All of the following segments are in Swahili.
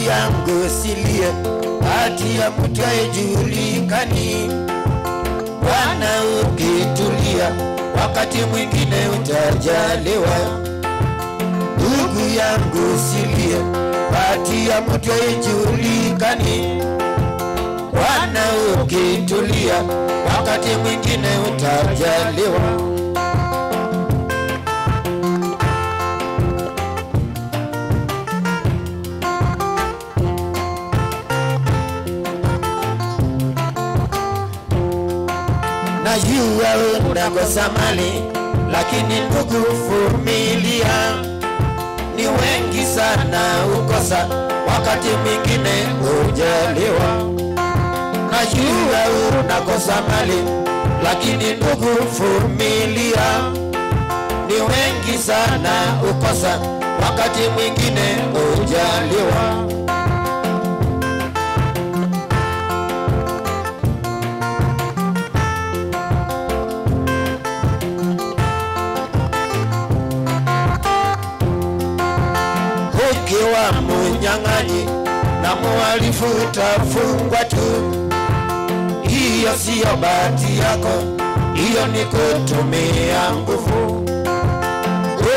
yangu silie, hati ya mtu haijulikani. Bwana ukitulia, wakati mwingine utajaliwa. Ndugu yangu silie, hati ya mtu haijulikani. Bwana ukitulia, wakati mwingine utajaliwa. Najua unakosa mali, lakini ndugu vumilia. Ni wengi sana ukosa, wakati mwingine hujaliwa. Najua unakosa mali, lakini ndugu vumilia. Ni wengi sana ukosa, wakati mwingine hujaliwa. Ukiwa mnyang'anyi na muhalifu utafungwa tu. Hiyo siyo bahati yako, hiyo ni kutumia nguvu.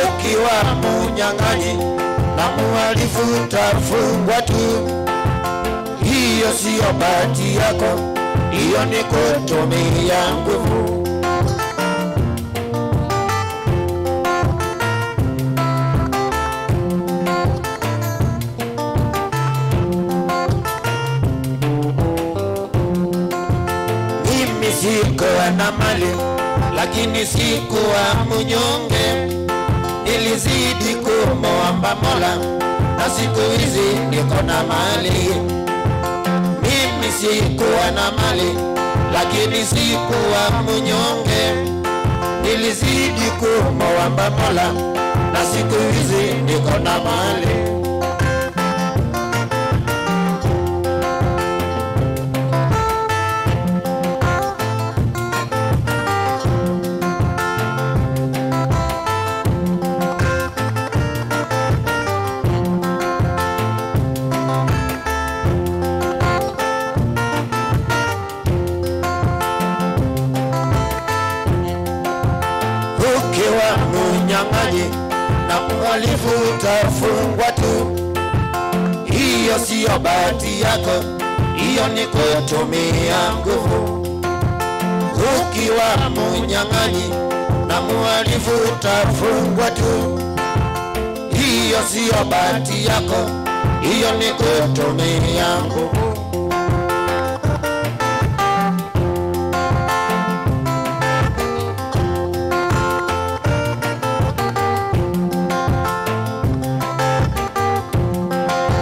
Ukiwa mnyang'anyi na muhalifu utafungwa tu. Hiyo siyo bahati yako, hiyo ni kutumia nguvu. Sikuwa na mali, lakini sikuwa mnyonge. Nilizidi kumuomba Mola, na siku hizi niko na mali. Mimi sikuwa na mali, lakini sikuwa mnyonge. Nilizidi kumuomba Mola, na siku hizi niko na mali. Ukiwa mnyang'anyi na muhalifu utafungwa tu. Hiyo siyo bahati yako, hiyo ni kutumia nguvu. Ukiwa mnyang'anyi na muhalifu utafungwa tu. Hiyo siyo bahati yako, hiyo ni kutumia nguvu.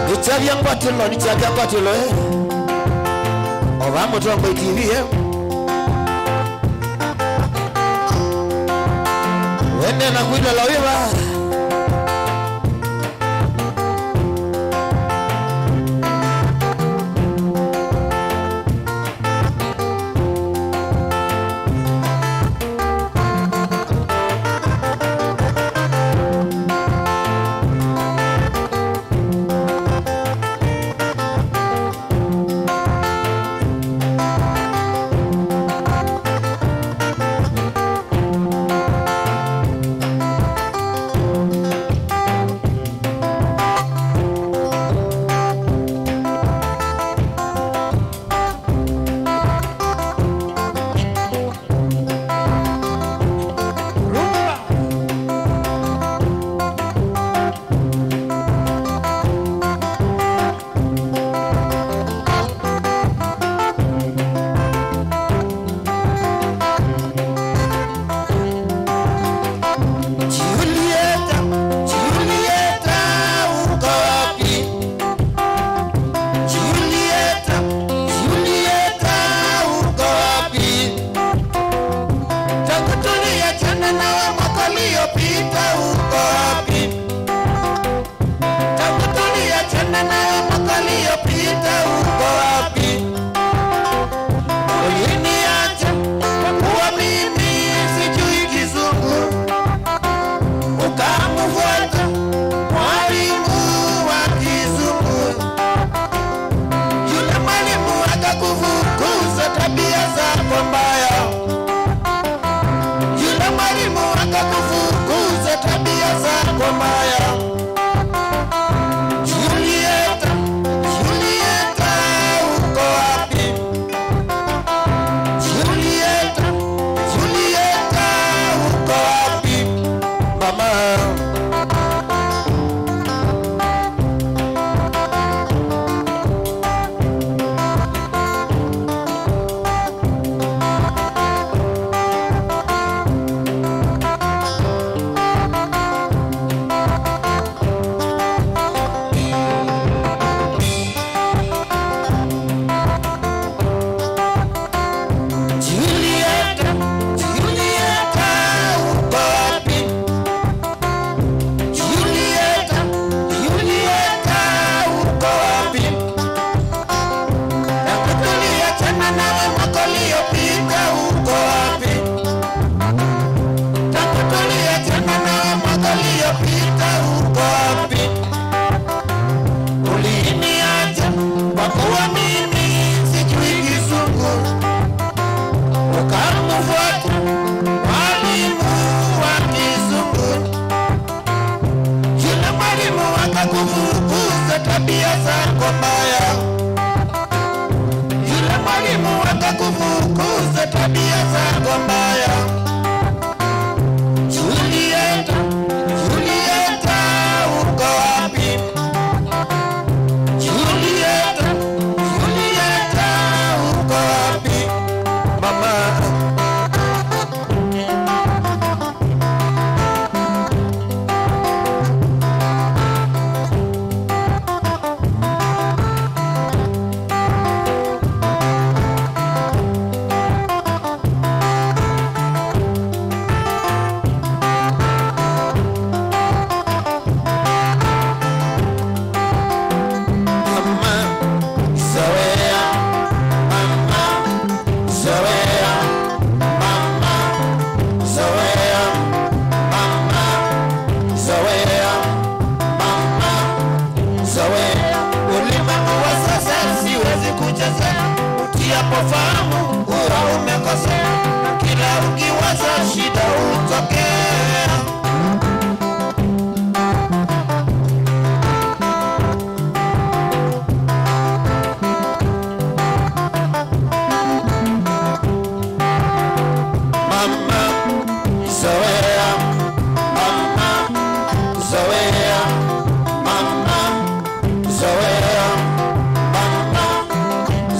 Nichagia ngwatilo Oba mutombo ikiwie wende na kwida la wiba. mwalimu akakufukuza tabia zako mbaya, yule mwalimu akakufukuza tabia zako mbaya. Julieta, Julieta uko wapi? Julieta, Julieta uko wapi? Mama fahamu ura umekosea, kila ukiwaza shida utokea. Mama zoea, mama zoea, mama zoea, mama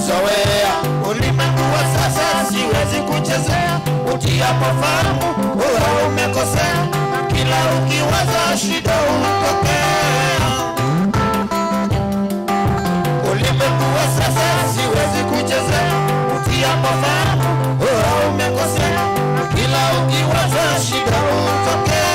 zoea. Ulimwengu wa sasa siwezi kuchezea, utiapo fahamu ura umekosea, kila ukiwaza shida utokea. Ulimwengu wa sasa siwezi kuchezea, utiapo fahamu ura umekosea, kila ukiwaza shida utokea.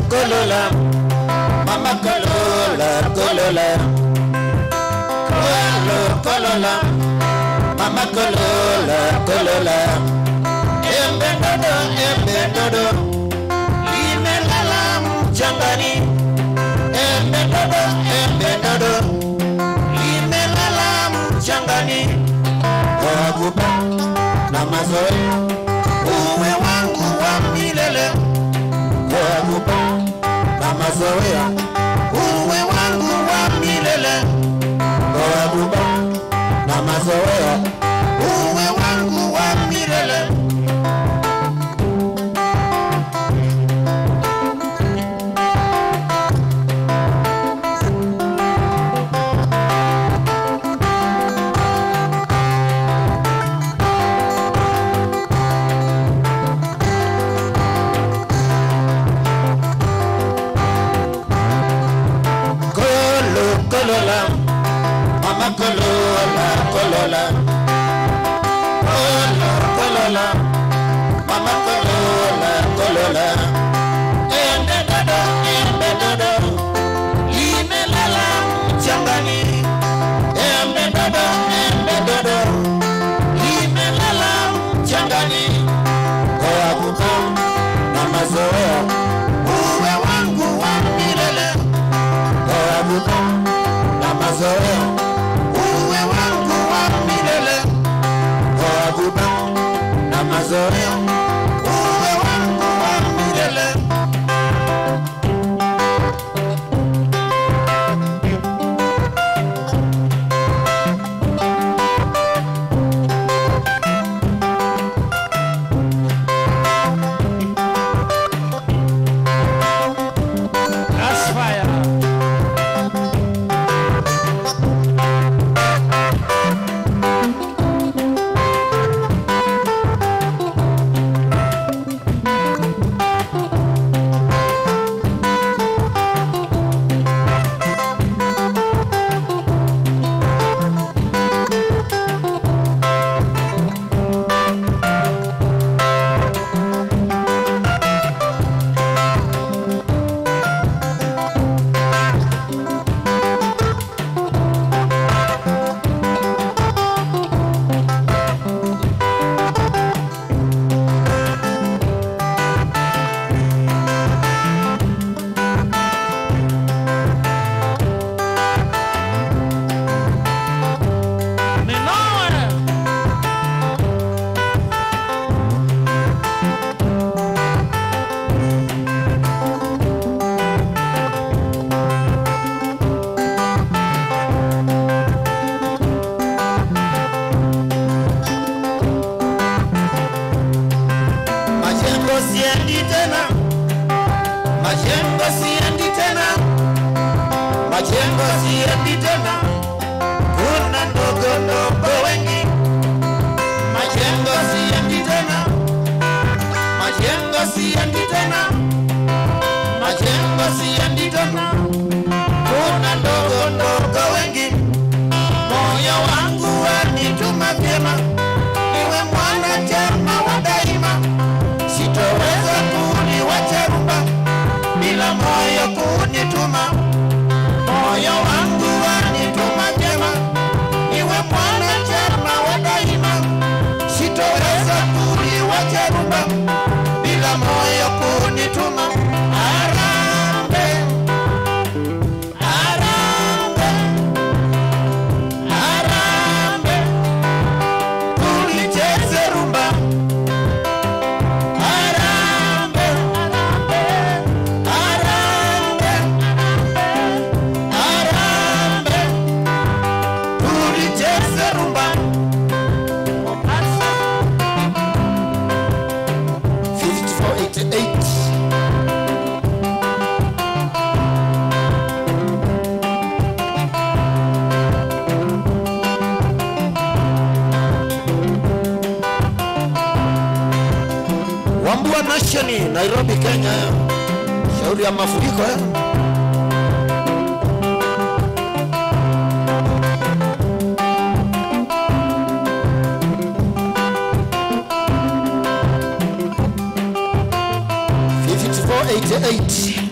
Kolola, mama kolola, kolola, kolola, mama kolola, kolola. Embe dodo, limelala mchangani. Embe dodo, limelala mchangani. Waguba na mazoea, uwe wangu wa milele. Waguba na mazoea, uwe wangu wa milele. Waguba na mazoea, uwe wangu wa milele. Kolola, mama kolola, kolola, kolola, mama kolola, kolola. Embe dodo, limelala mchangani. Embe dodo, limelala mchangani. Waguba na mazoea, uwe wangu wa milele. Waguba na mazoea, uwe wangu Mlolongo Nation, Nairobi, Kenya. Shauri ya mafuriko $54.88.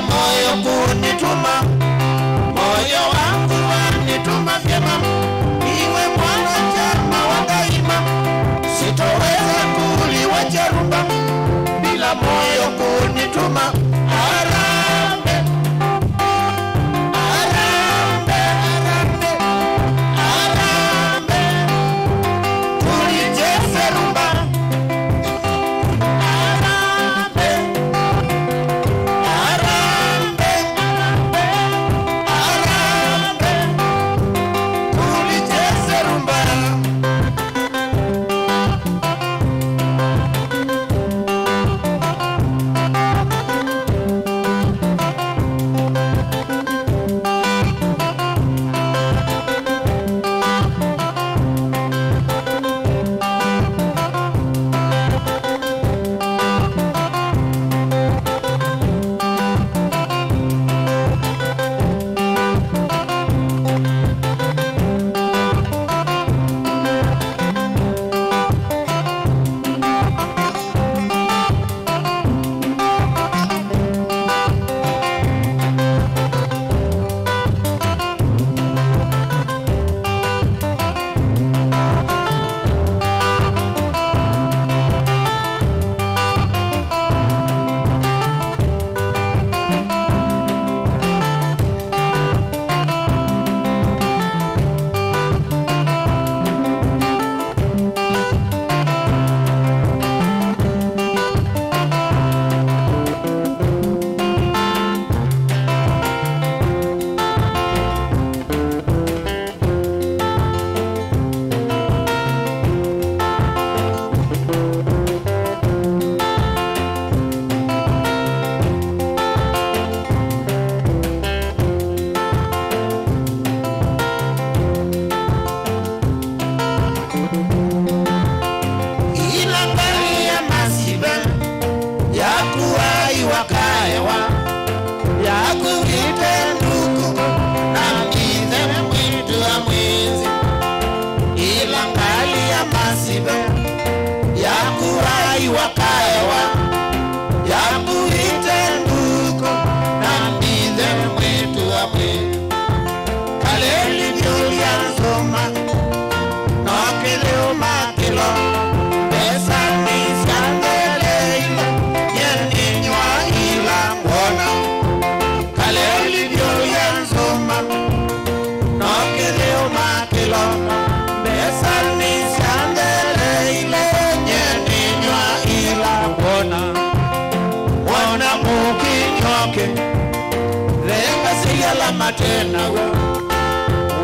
Moyo kunituma, moyo wangu wanituma vyema, iwe mwanachama wa daima, sitoweza kuliwacha rumba bila moyo kunituma. Arambe, arambe, arambe, arambe, tulicheze rumba. Matena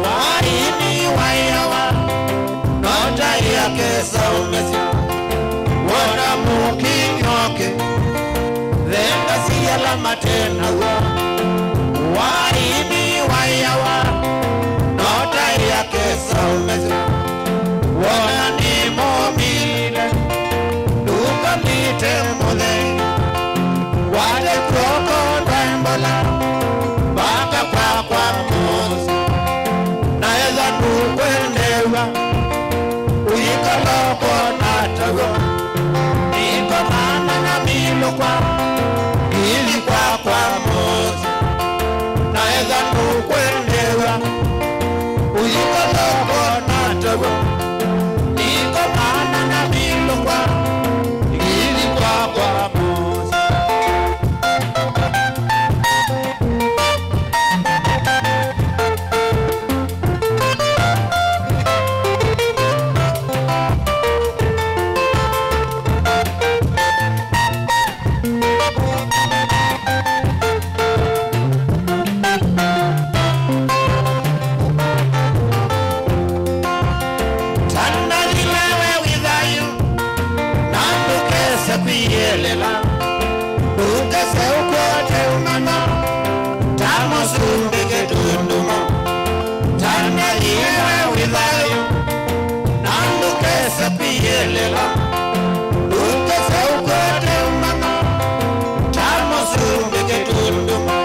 waini wayawa nota yake saumesi wana mukinyoke venga siyala matena waini wayawa nota yake saumesi wana ni momile duka lite mule wale kroko ndembola baka kwa mozi naeza nukwendewa uyikala kona tago niko mana na milo kwa ili kwa mozi kuyelela Duke se ukwote umana Tamo sumbeke tunduma Tana yewe withayo Nanduke se kuyelela Duke se ukwote umana Tamo sumbeke tunduma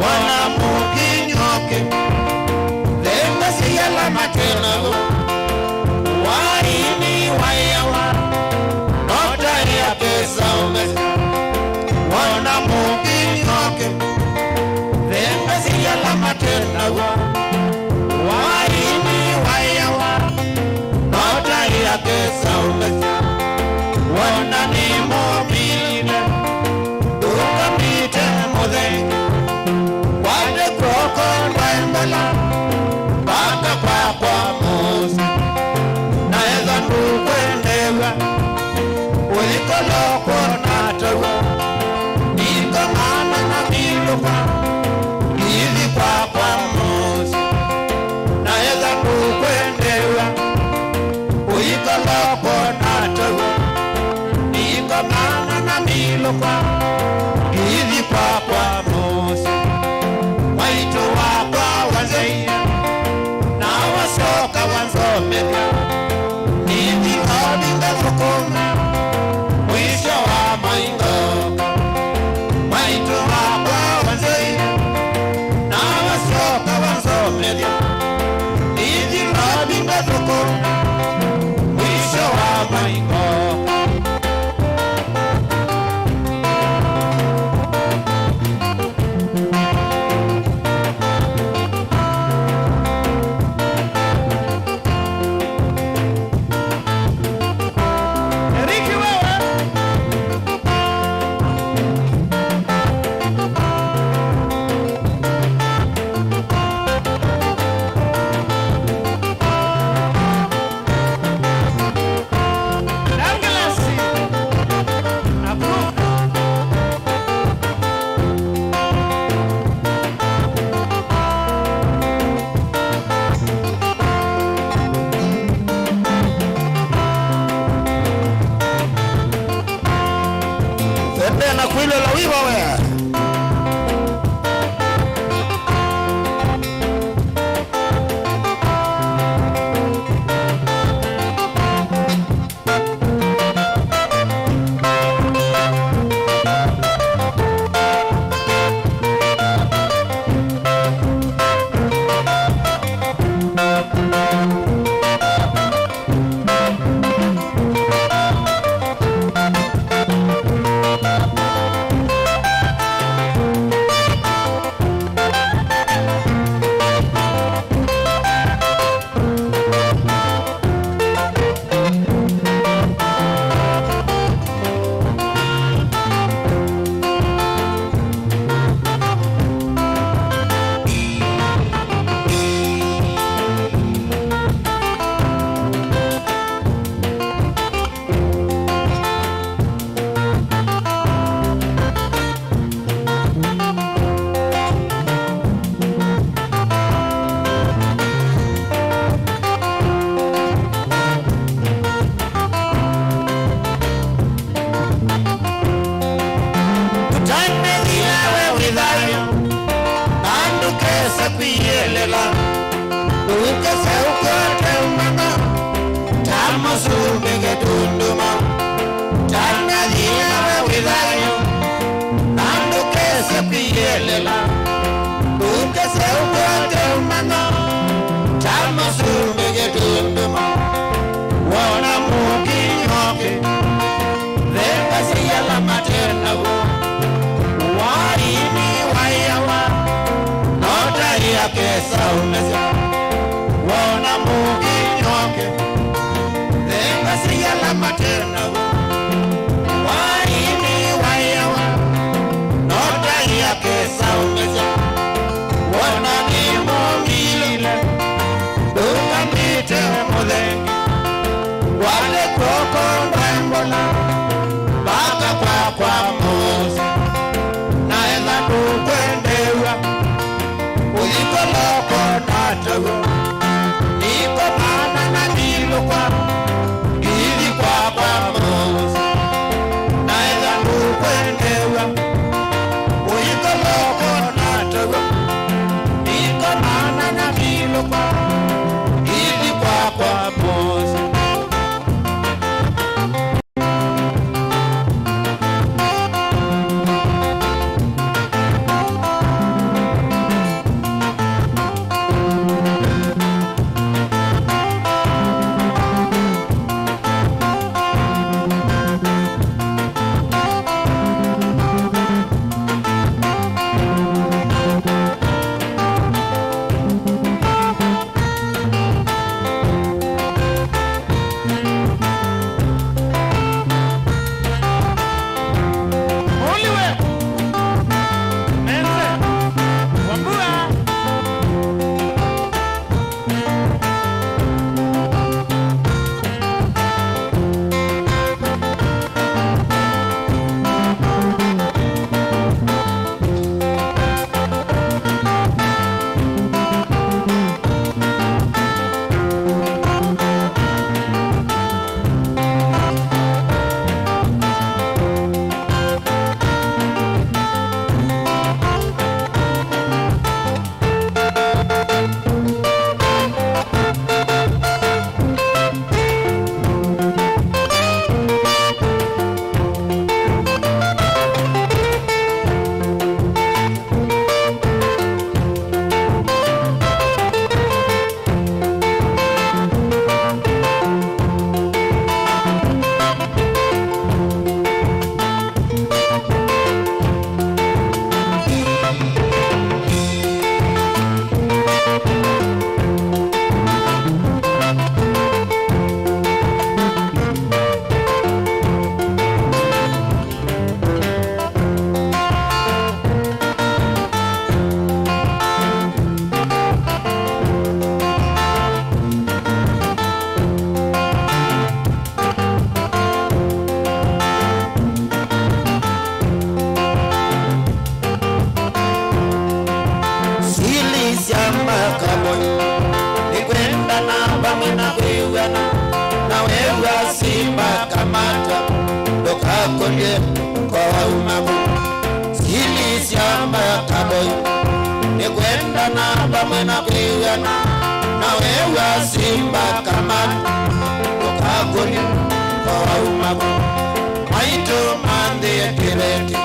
Wana mukinyoke Demba siyala matenago Waini wayawa Nota ya kesa umesa Wana mukinyoke Demba siyala matenago Waini wayawa Nota ya kesa umesa Wana ni momile Duka mite mudhengi Wade kroko ndwembela Baka kwa mosi Na eza ndukwendewa Uliko loko natawa Niko mana na miluka Hivi kwa mosi Na eza ndukwendewa Uliko loko natawa Niko mana na miluka Hivi kwa mosi Waito wakwa wazeya Na wasoka wanzomeka Nini kabinga fukuma Mwisho wa maingoka Waito wakwa wazeya Na wasoka wanzomeka Nini kabinga fukuma Mwisho wa maingoka Na kuilo la wiwa wea Duke se ukwote umana Tamo sumbeke tunduma Tana yewe withayo Nanduke se kuyelela Duke se ukwote umana Tamo sumbeke tunduma Wana mukinyoke Demba siyala matenago Waini wayawa Nota ya kesa umesa Wana mukinyoke Demba siyala matenago Waini wayawa Nota ya kesa umesa Wana ni momile Duka mite mudhengi Wale koko ndwembola Baka kwa mosi Na eza ndukwendewa Uliko loko mwena kuyana na wewe simba kama ukagoli kwa umago maito mande kireti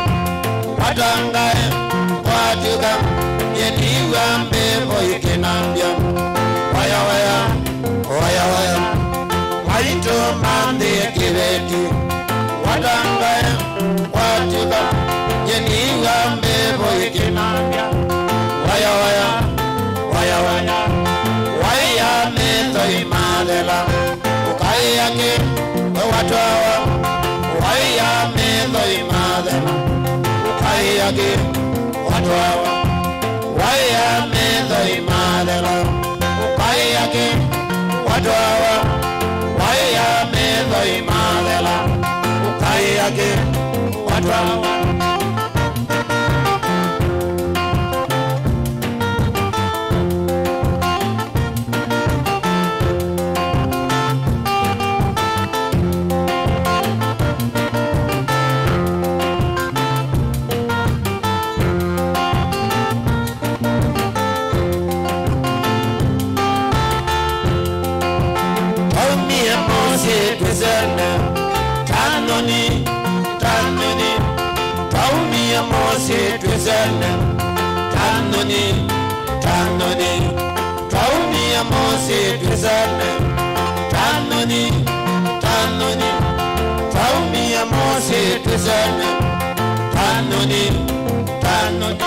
watangae watuga yeniwa mbebo ikinambia waya waya waya waya maito mande kireti watangae watuga yeniwa mbebo ikinambia waya waya waya waya waya meto imalela ukayake watawa waya meto imalela ukayake watawa waya meto imalela ukayake watawa waya meto imalela ukayake watawa Mose twezana tanoni tanoni tauni ya Mose twezana tanoni tanoni tauni ya Mose twezana tanoni tanoni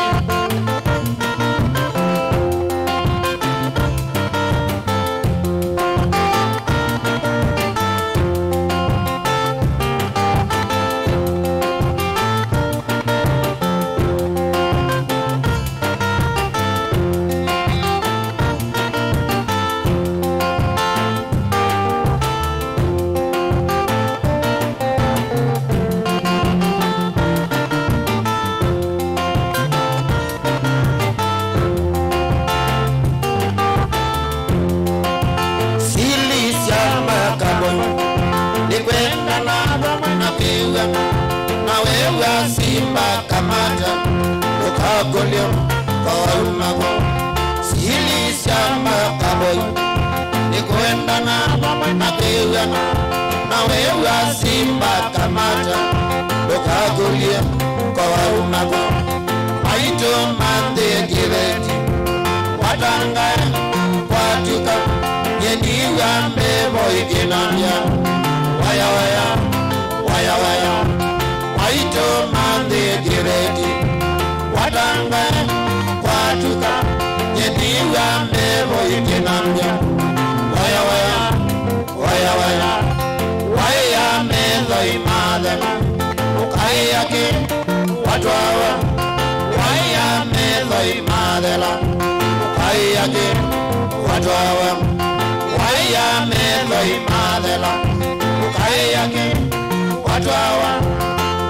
simba kamata ukagolio kwa umago sili shamba kaboy nikwenda na mapewana na wewe simba kamata ukagolio kwa umago maito mande kireti watanga watuka yendiwa mbebo ikinambia waya waya waya waya maito mande kireti watanga watuka yendiwa mbebo ikinambia waya waya waya waya waya mendo imadema ukayake watwawa waya mendo imadela ukayake watwawa waya mendo imadela ukayake watwawa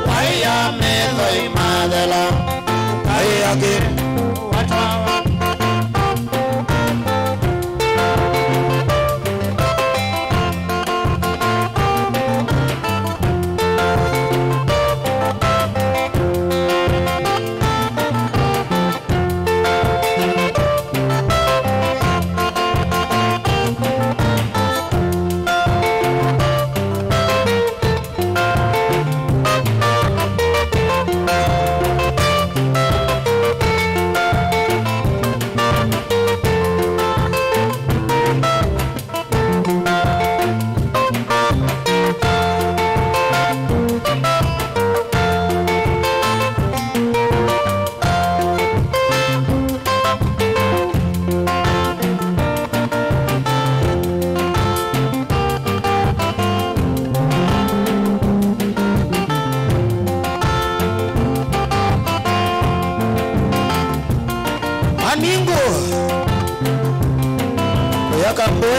waya mendo imadela ukayake watwawa Amingo Yakambe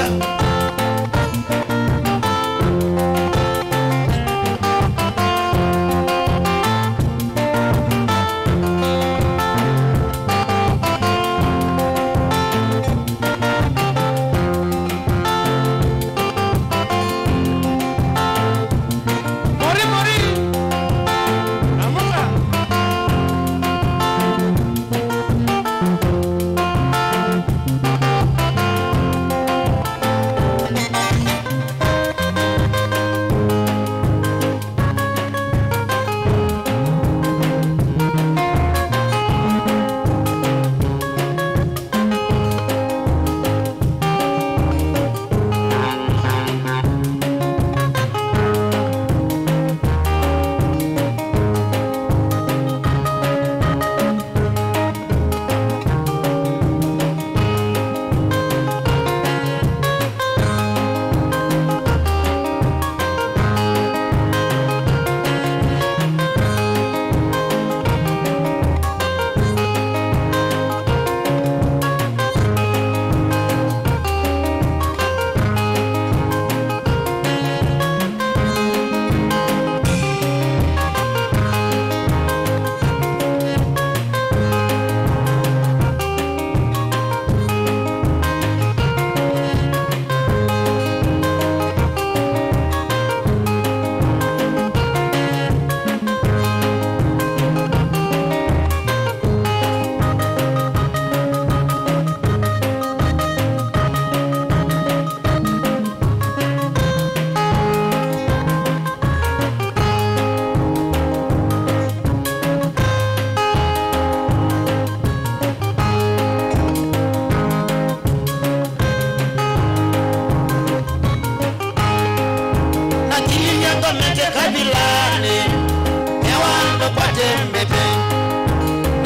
mbete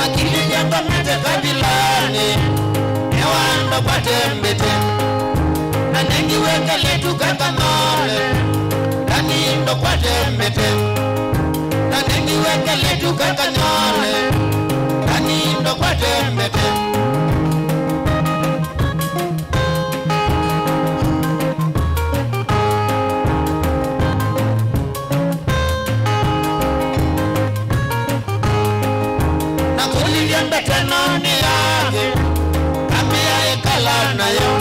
akili jamba mete kabilani ewando kwate mbete na nengi weka letu kakanole kani ndo kwate mbete na nengi weka letu kakanyole kani ndo kwate mbete Tenoni yake Kambia ikala na yo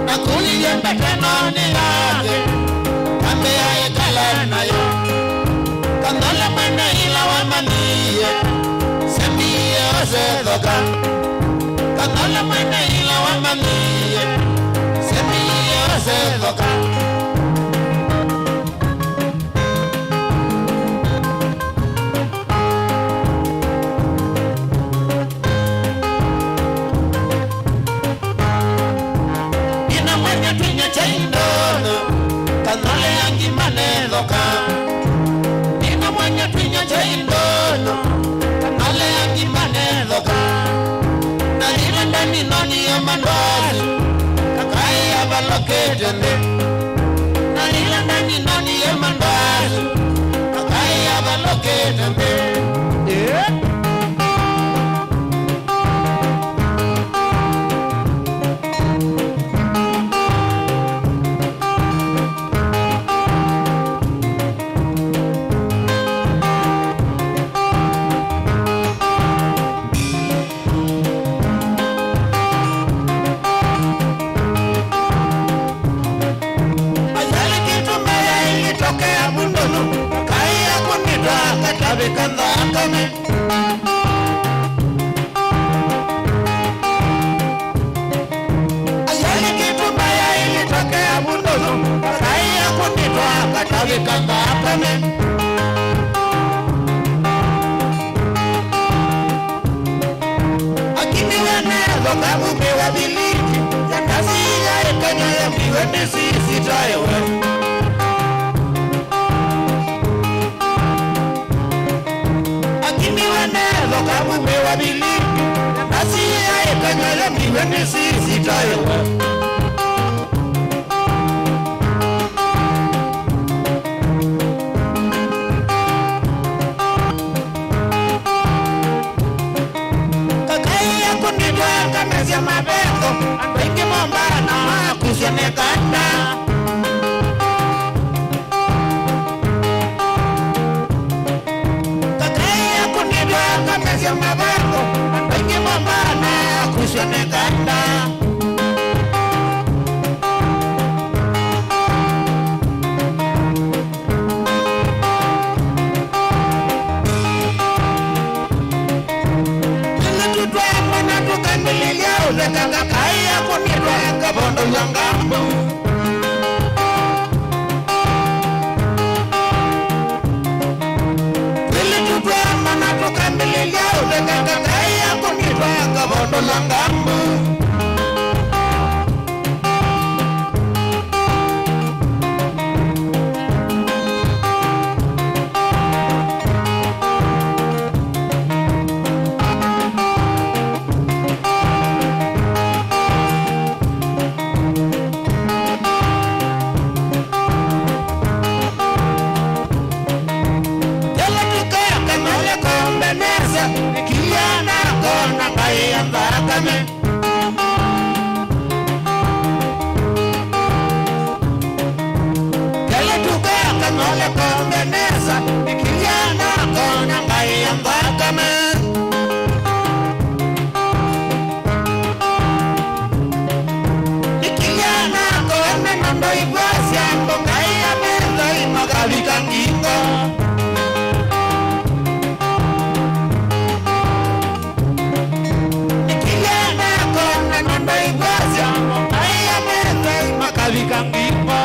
Nakuli yembe tenoni yake Kambia ikala na yo Kandola mwene ila wa maniye Sembiye ose doka Kandola mwene ila wa maniye Sembiye ose doka Nina mwenye twinya cha indono Kanale yangi maneloka Na hila ndani noni ya mandozi Kakai ya baloketende Na hila ndani noni ya mandozi Kakai ya baloketende Yeah Kanda kame Ayali kitu baya ilitokea bundozo Kaya kunitwa katawe kanda kame Akini wenezo kabubewa biliki Yakasi ya ikanya ya miwe nisi sitayewe Kamu mewa biliki Nasi ya ikanyala miwe nisi sitayewa Kakai ya kunitwa kamezia mabeko Andoingi mombana kusione kanda Kamezia mabeko Wengi mombana kusione kanda Kile tutwa mwana tukandililia Ulekanga kaya kunitwa kabondo zangambu Kambililia ulekanga kaya kunitwa kabondo langambu Nikiana kona kaya mbakame Kaya tuka kanole kombeneza Nikiana kona kaya mbakame Nikiana kona nando igwasya Mbongaya mendo imagavika ngingo Makavika ngimba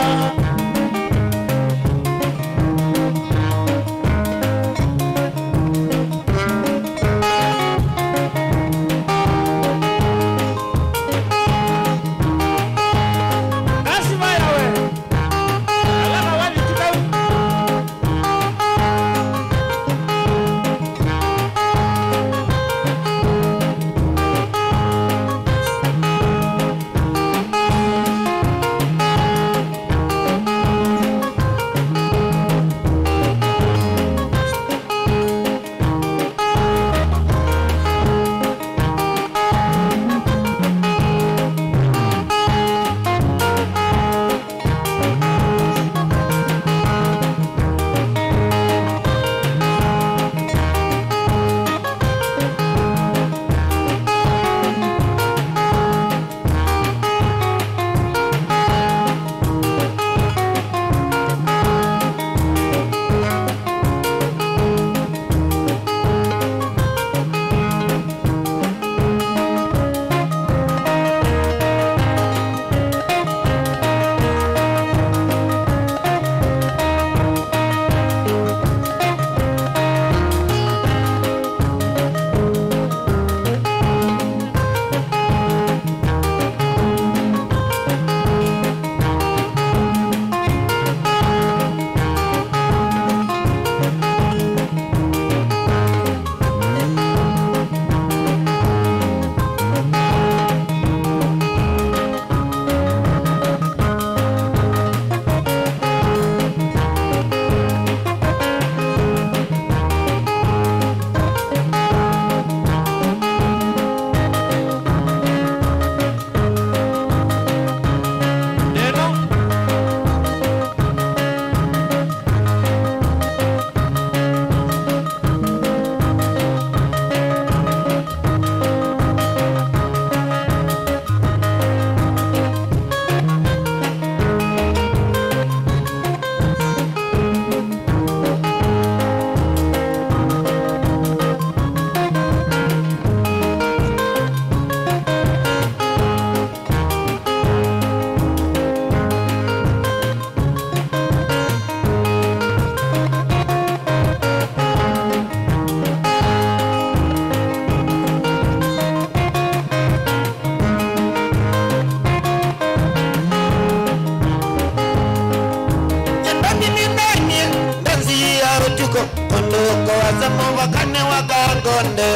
utuko konduko wazamu wakane wakangonde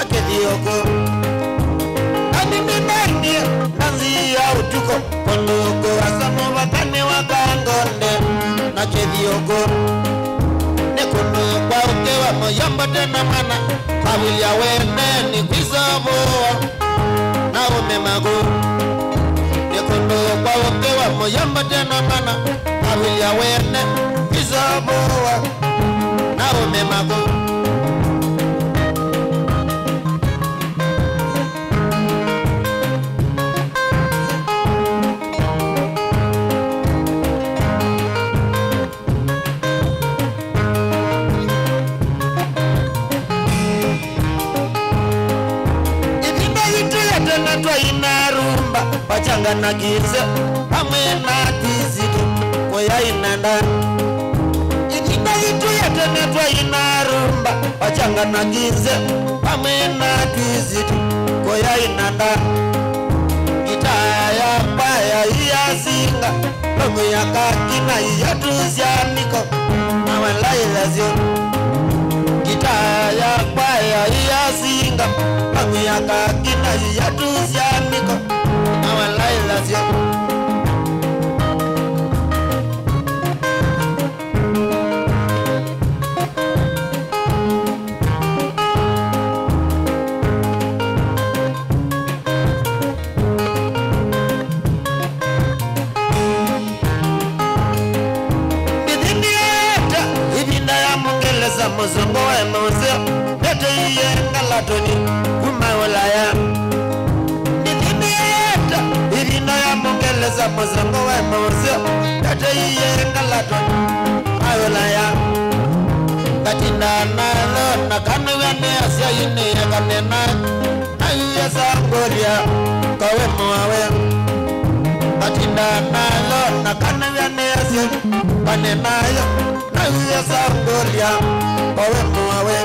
akedioko animi nanzi ya utuko konduko wazamu wakane wakangonde akedioko nekondo kwa ukewa moyamba tena mana kawilia wene ni kwizobo na umemago nekondo kwa ukewa moyamba tena mana kawilia wene kwizobo na umemago pachanga na gize hamwe na tiziki koya inanda ikida itu yatenetwa inarumba pachanga na gize hamwe na tiziki koya inanda itaya paya iya singa lomu ya kakina iya tuzianiko awalaila zio itaya paya iya singa lomu ya kakina iya tuzianiko awalailazio bidinieta ibinda ya mungeleza muzongo wa emozeo nete iye ngalatoni kumawalaya mongeleza mozango wa mozeo tata iye ngalato ayolaya katinda nalo nakanugane asya ine yakanena ayuya sangoria kawe mwawe katinda nalo nakanugane asya kanenayo ayuya sangoria kawe mwawe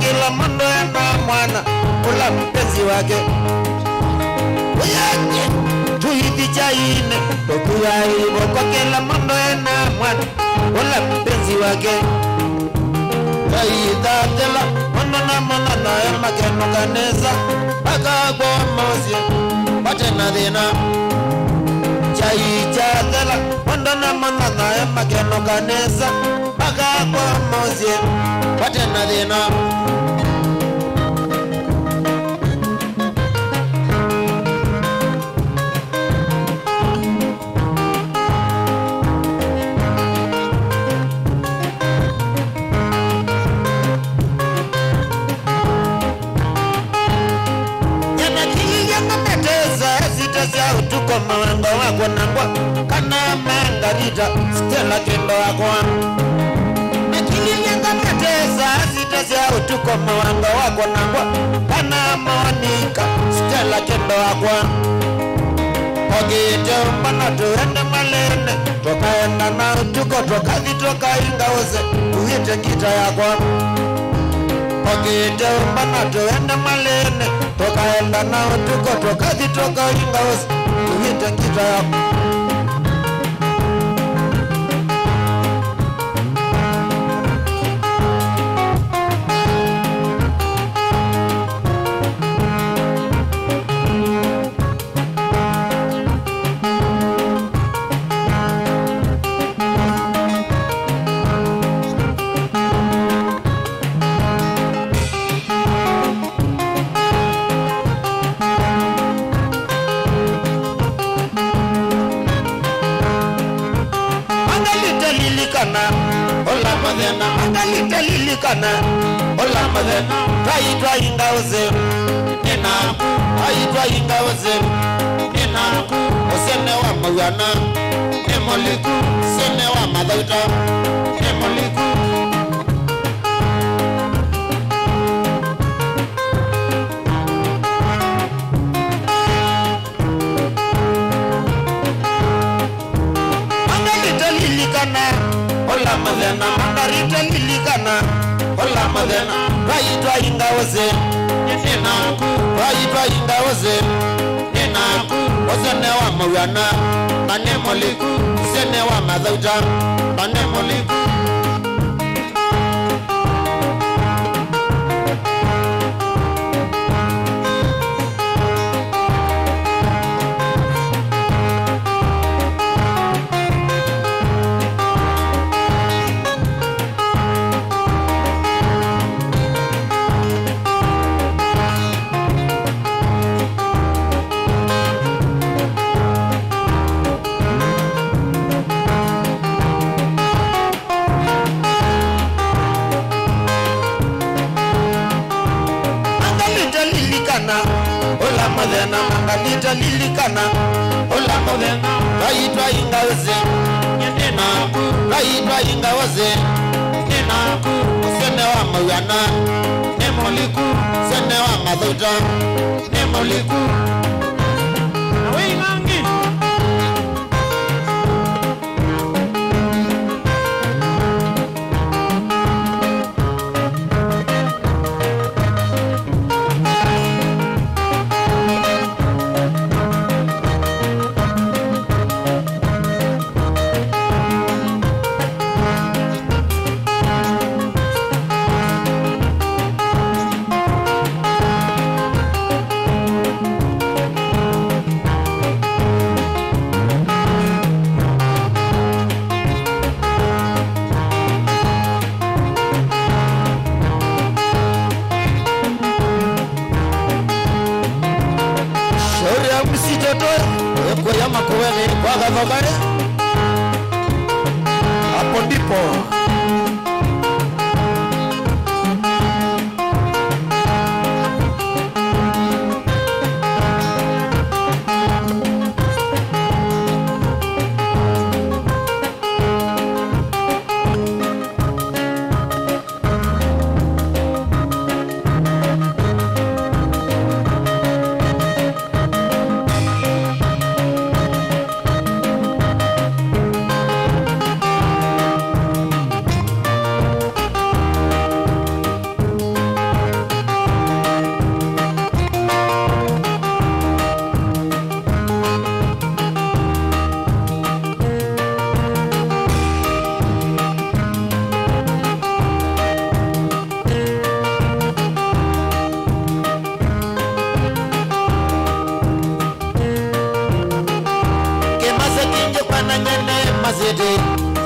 kila mando enda mwana ula mpenzi wake uyaki tuhithi chaine tokuyaivo kwa kila mando enda mwana ula mpenzi wake kaithatela monona monana emakeno kaneza bakagwa mosie batena dhina chaithatela monona monana emakeno kaneza bakagwa mosie batena dhina utuko mawanga wako nangwa kana mangarita stela kendo wako nakili nyanga mateza sitazia utuko mawanga wako nangwa kana monika stela kendo wako ogete mbana tuende malene tokaenda na utuko tokathi toka ingaoze uhite kita yako ogete mbana tuende malene tokaenda na utuko tokathi toka ingaoze uhite kita yako ola madena taitwa ingaoze ninaku taitwa ingaoze ninaku osene wa mwana nemoliku sene wa madauta nemoliku Ola madena mandarita lilikana. Ola madena Raitwa ingawaze Ninaku Raitwa ingawaze Ninaku Ozene wa mwana Mane moliku Zene wa madhauja Mane moliku Ola madena mangalita lilikana. Ola madena Raitwa ingawaze Ninaku Raitwa ingawaze Ninaku Sene wa mwana Nemoliku Sene wa madhuta Nemoliku Nawe inangi Kwa ya makuweni kwa gavagare hapo ndipo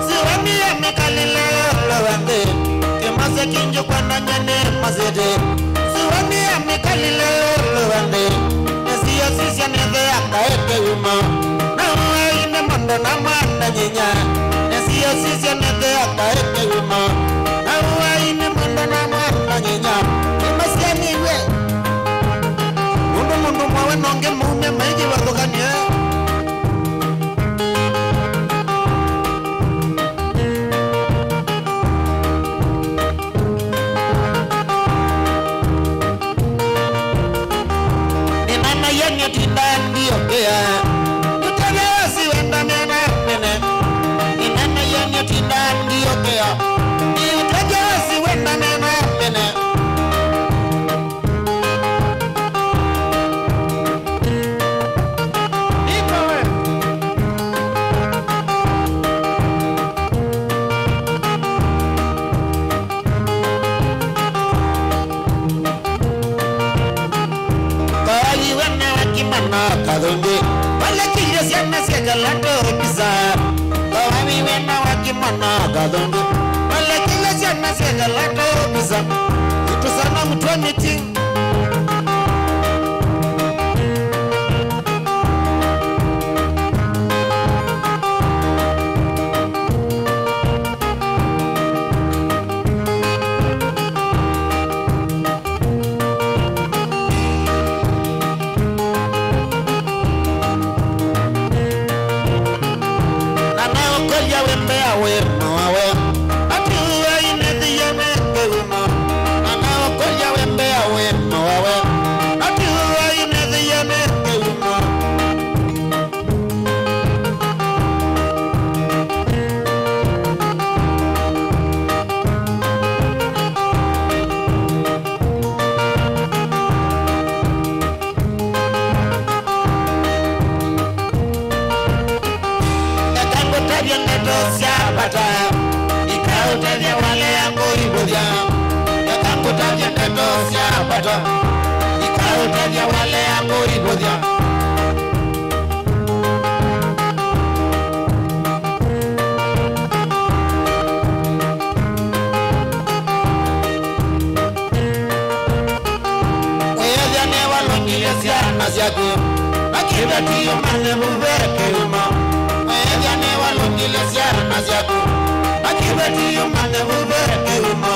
Siwani ya mekalile lawande Kemase kinjo kwa nanyane mazede Siwani ya mekalile lawande Nesiya sisya neve ya kaeke wima Na uwa ine mondo na manda nyinya Nesiya sisya neve ya kaeke wima Na uwa ine mondo na manda nyinya Kemase ya niwe Mundu mwawe nonge mume maiji wakokanye Kadonde wala kile siana siagalato pisa Kawami wena wakimana kadonde wala kile siana siagalato pisa Itu sana mtuwa meeting Ati uwe inedi yame kewima Ana okoya wembe awe siapata ikautethia wale yangu ibuthia yakangutethia ndeto siapata ikautethia wale yangu ibuthia Asiaku akibati yomane mubeke uma ayane walungile siana asiaku akibati yomane mubeke uma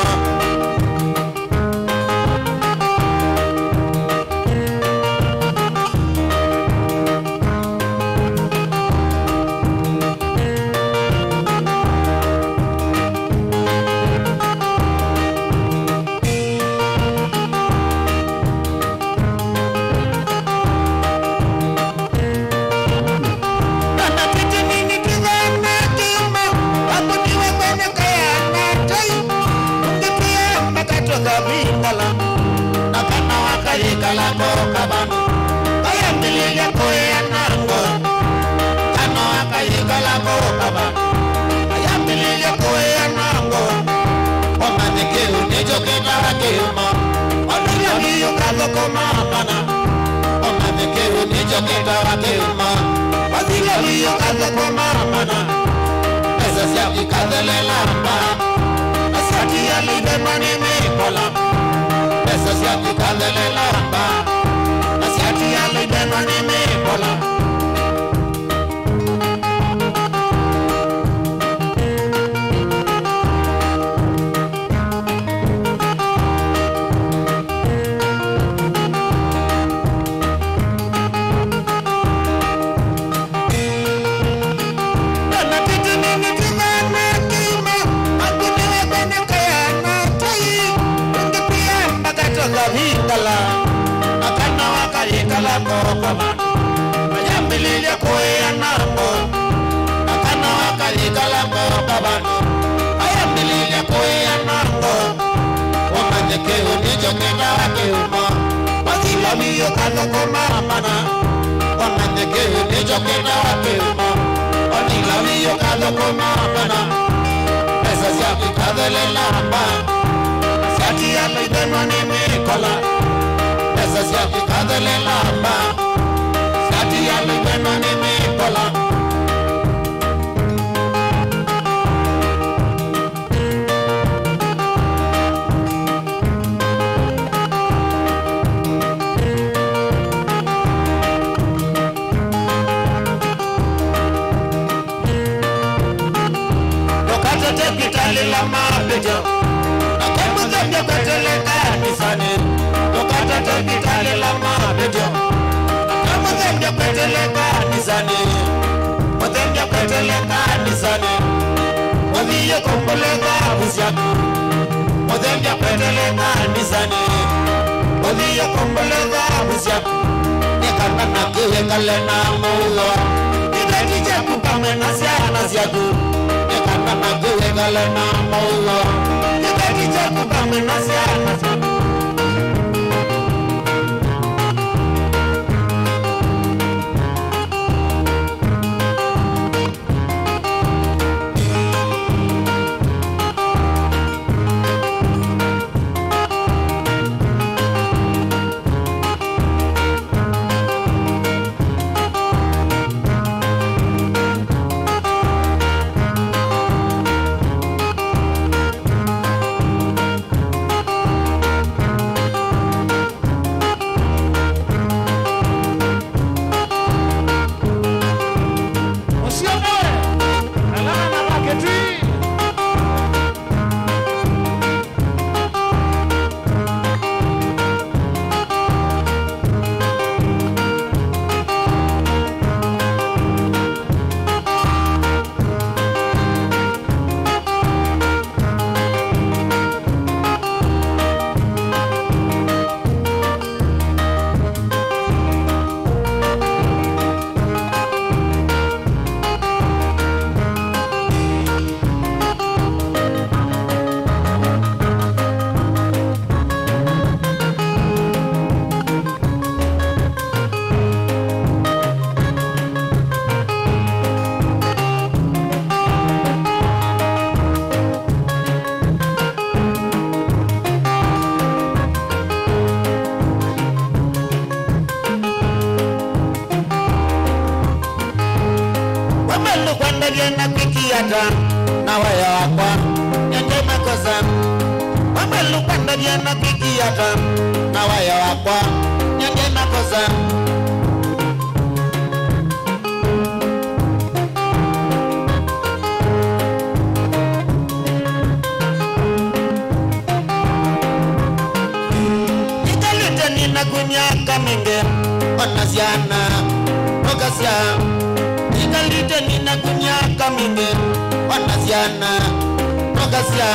Wamelu kwenda jena kikiata na waya wakwa nyenge makosa. Wamelu kwenda jena kikiata na waya wakwa nyenge makosa. Ikalite nina kunyaka minge onasiana okasia. Ikalite nina kunyaka minge onasiana okasia.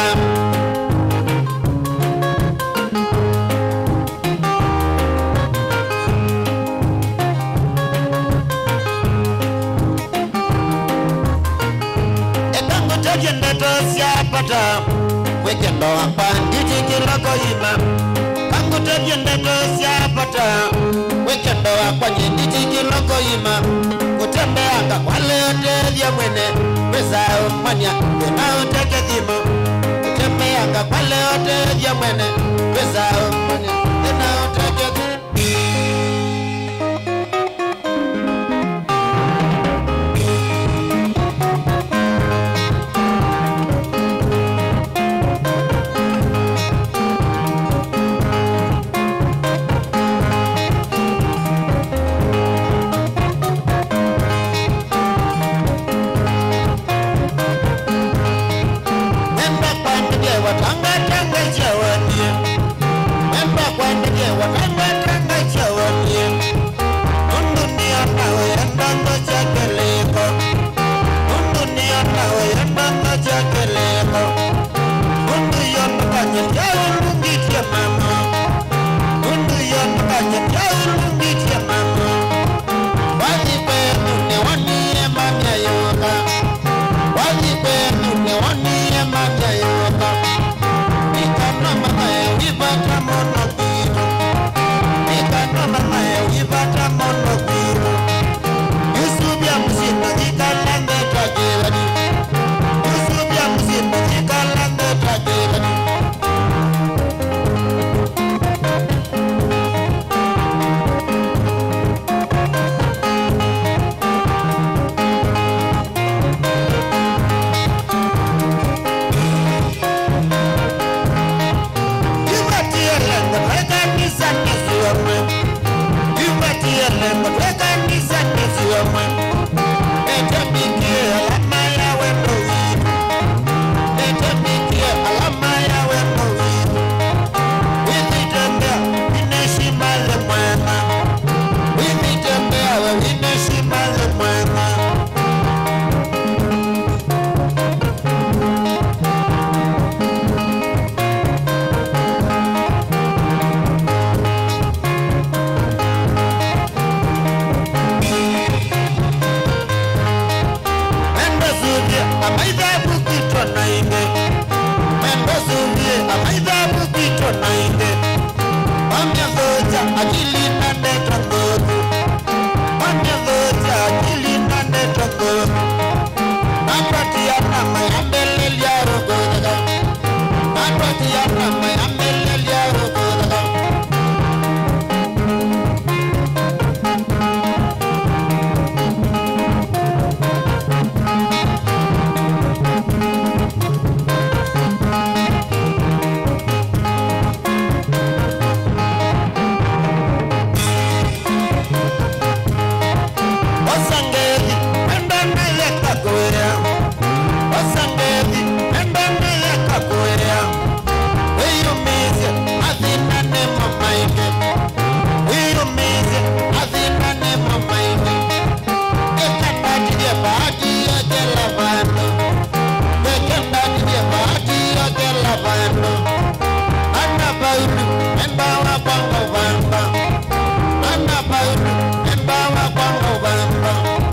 Ekango tajende tosia pata wekendo wapa nditi kiloko ima. Kango tajende tosia pata wekendo wapa nditi kiloko ima. Kutembeanga wale yote vya mwene pesa umania tena uteke dhimo. Kutembeanga wale yote vya mwene pesa umania tena uteke dhimo. Bamba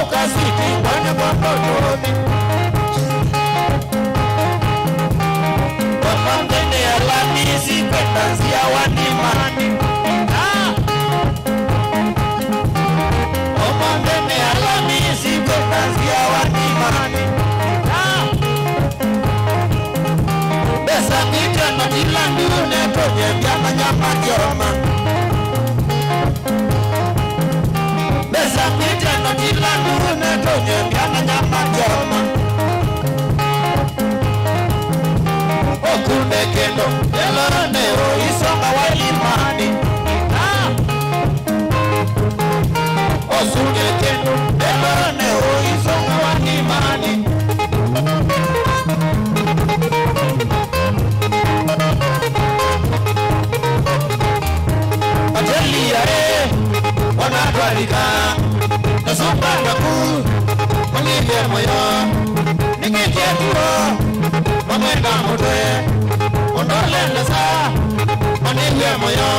ukasiti wane kwa totoni wapangene Alhamisi kwenda Nzia Wanimani wapangene Alhamisi kwenda Nzia Wanimani besa kita na jilandune toje vyama nyama joma besa kita na jilandune toje vyama nyama joma okunde kendo elone o isonga Walimani osunge kendo elone o isonga Walimani Atelia wanatwalika nasopanga ku wanivye moyo nikitetuo wamwenda mutwe ondolendesa wanivye moyo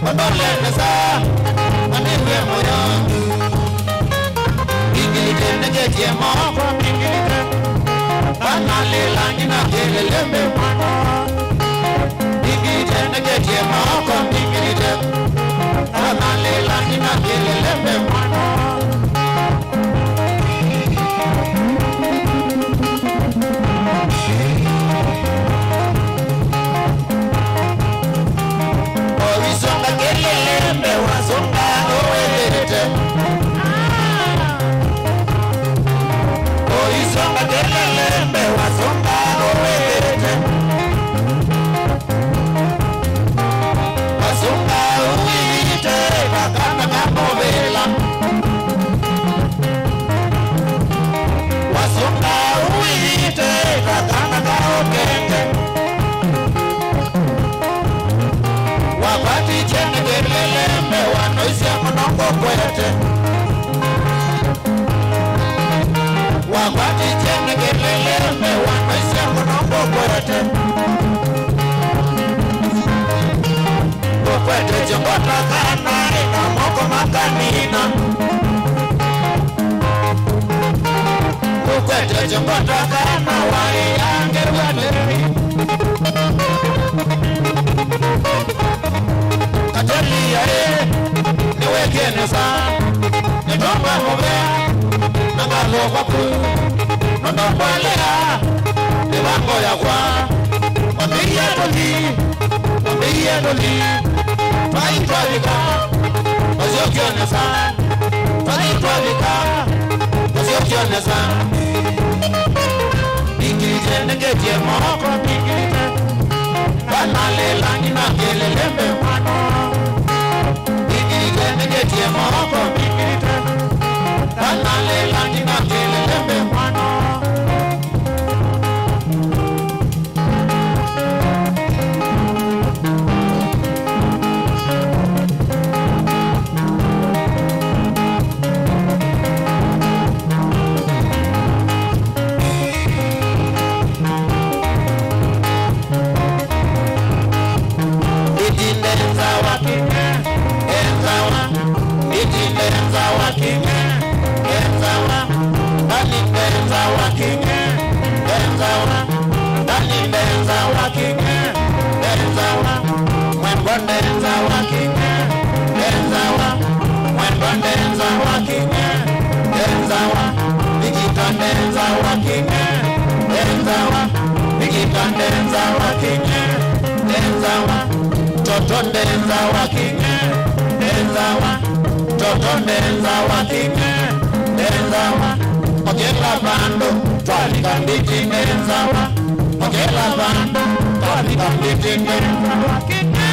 ondolendesa wanivye moyo ingilite negetie moko ingilite banalilangina kelelembe mano ingilite negetie moko ingilite banalilangina kelelembe mano oisonga kelelembe wasonga owelete oisonga kelelembe wasonga owelete wasonga uwite bakana kamovela wasonga uwite bakana kaokenge wapati chene kelelembe wanoisia monongo kwete wapati chene kelelembe wanoisia monongo kwete kwete chengota kana ina moko makanina kwete chengota kana wai yange waderi Atelia niwekene saa nitomba mobea nangalo kwaku nondombalea niwango ya kwa wambiye doli twaitwalika wasiokione saa twaitwalika wasiokione saa bingilite negetie moko bingilite banalelangina kelelembe mano bingilite negetie moko bingilite banalelangina kelelembe mano Totondenza wakinge denzawa totondenza wakinge denzawa okela bando twalika nditi denzawa okela bando twalika nditi denzawa wakinge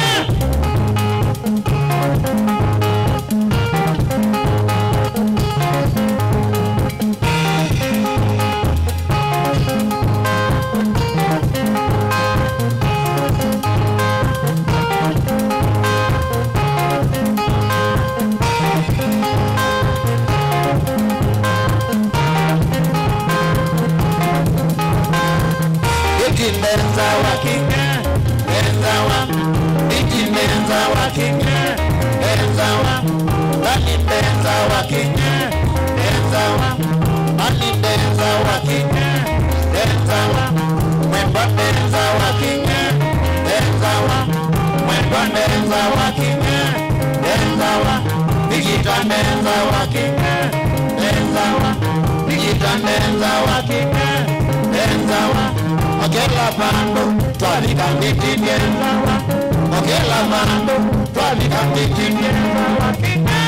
nenza wakike nenza wa okela bandu twalika ngiti nenza wa okela bandu twalika ngiti nenza wakike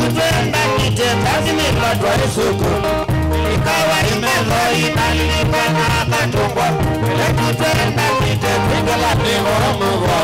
tutenda kite lazima ipatwa isuku ikawa imelo inalilipa na katungwa tutenda kite pingela pingora mugo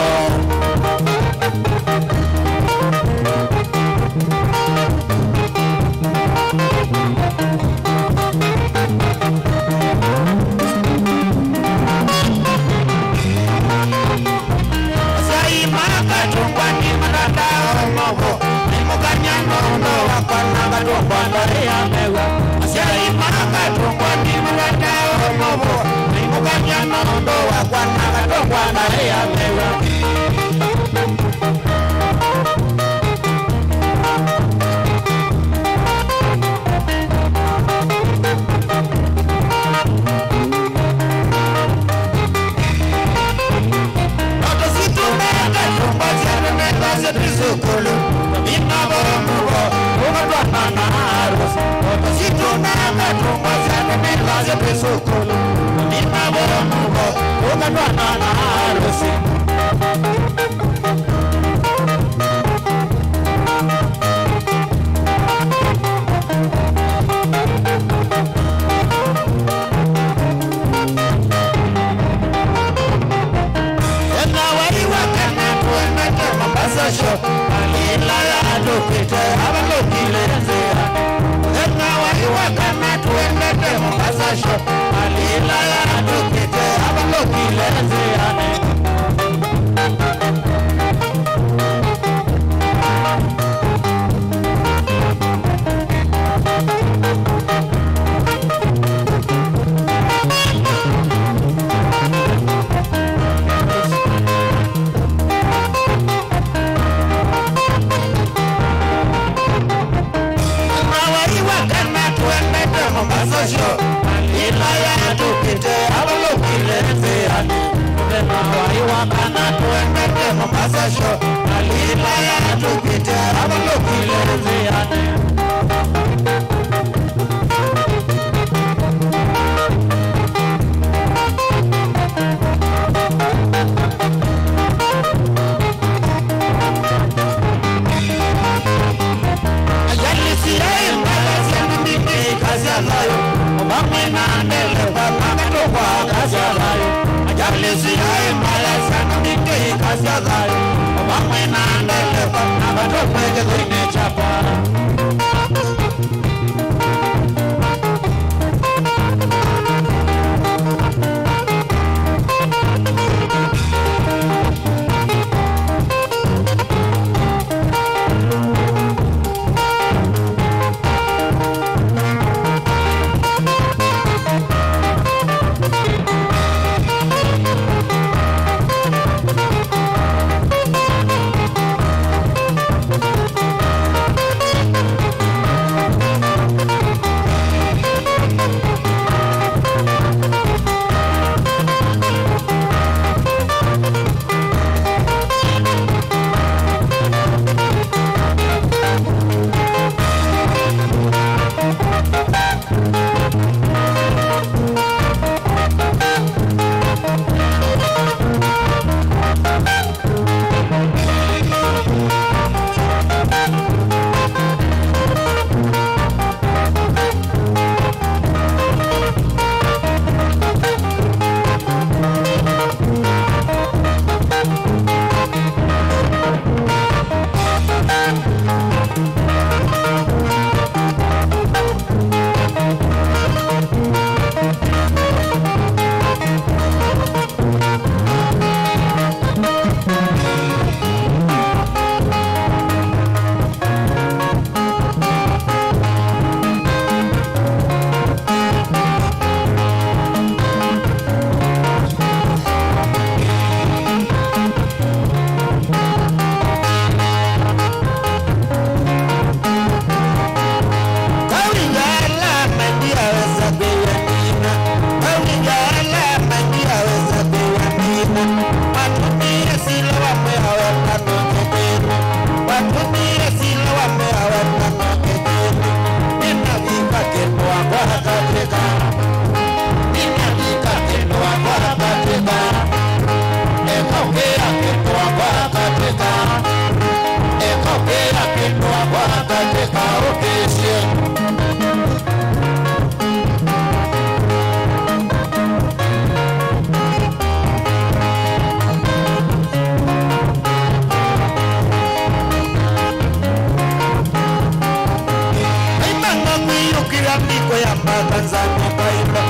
kuyukila ndiko ya mbakanzane baimba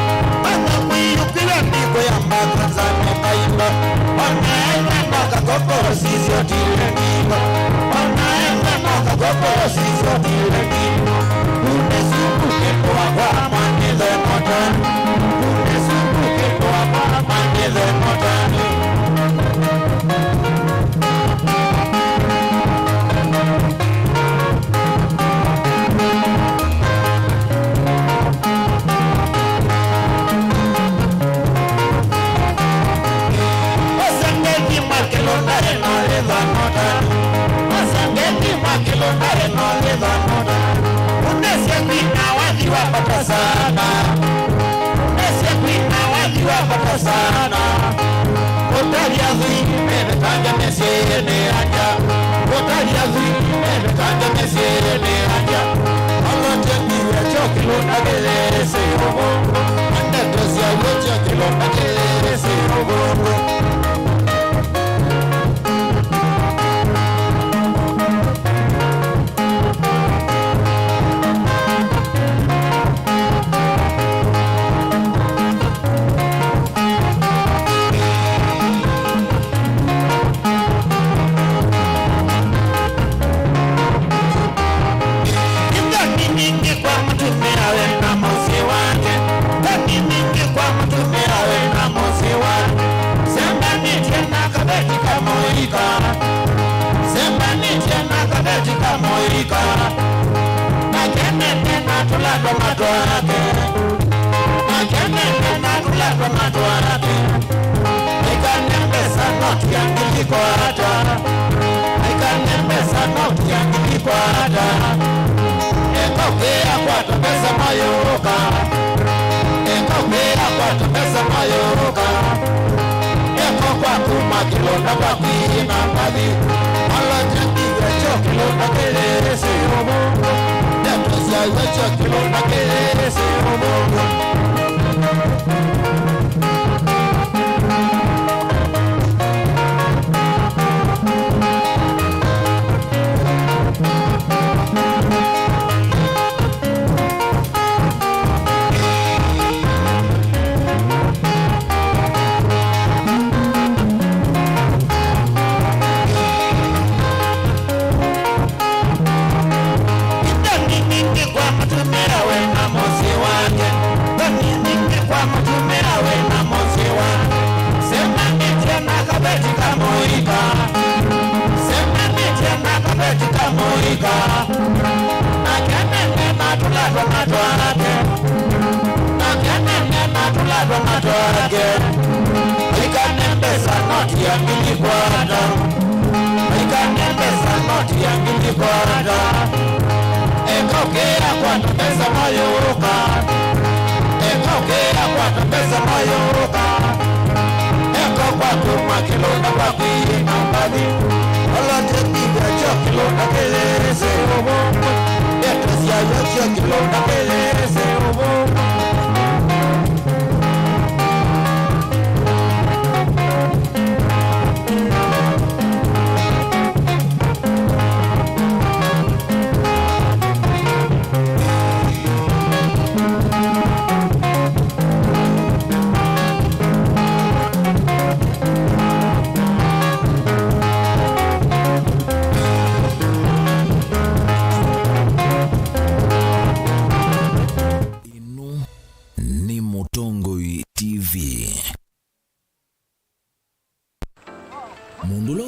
Manga kuyukila ndiko ya mbakanzane baimba Wanaenda naka kokoro sisio tile ndiko Wanaenda naka kokoro sisio tile ndiko Unesubuke kwa kwa manile motani Unesubuke kwa kwa manile motani sana Kotaria zui mene tanga mesene anja Kotaria zui mene tanga mesene anja Allah tendi wecho kilona gele se robongo Ande tosia wecho kilona gele se robongo Kilonda kwa kuina mbali Ala jandi wecho kilonda kele se robongo Netusia wecho kilonda kele se robongo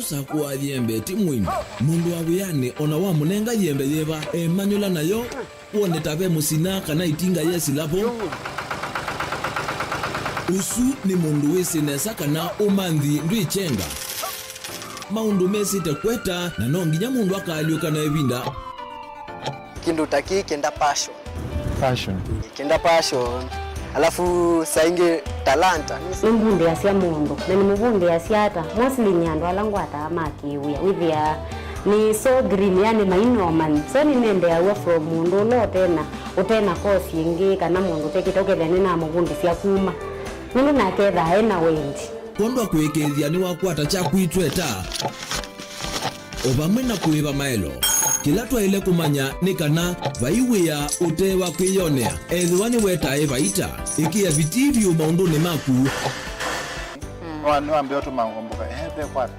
Sakuwa yembe timwimbi mundu wabuyane ona wa munenga yembe yeba emanyula nayo uone tabe musina kana itinga yesi lapo usu ni mundu wese nesa kana umanthi ndwichenga maundu mesi te kweta na nonginya mundu akaliuka na ebinda kindu taki kenda passion kenda passion alafu sainge talanta nimbunde asia mundu na nimubunde asiata mostly nyando alangu atamakiwia withia ni so green yani mainoman so ni nende awa from mundu lo tena utena kosi ingi kana mundu tekitoke thene na mubunde sia kuma mundu naketha ena wendi kondo kwekethia ni wakwata cha kwitweta obamwe na kuiba maelo kila twaile kumanya ni kana vaiwia utewa kwiyonea ethiwani wetae vaita ikia vitirio maunduni maku Wambia tu mangomboka be kwa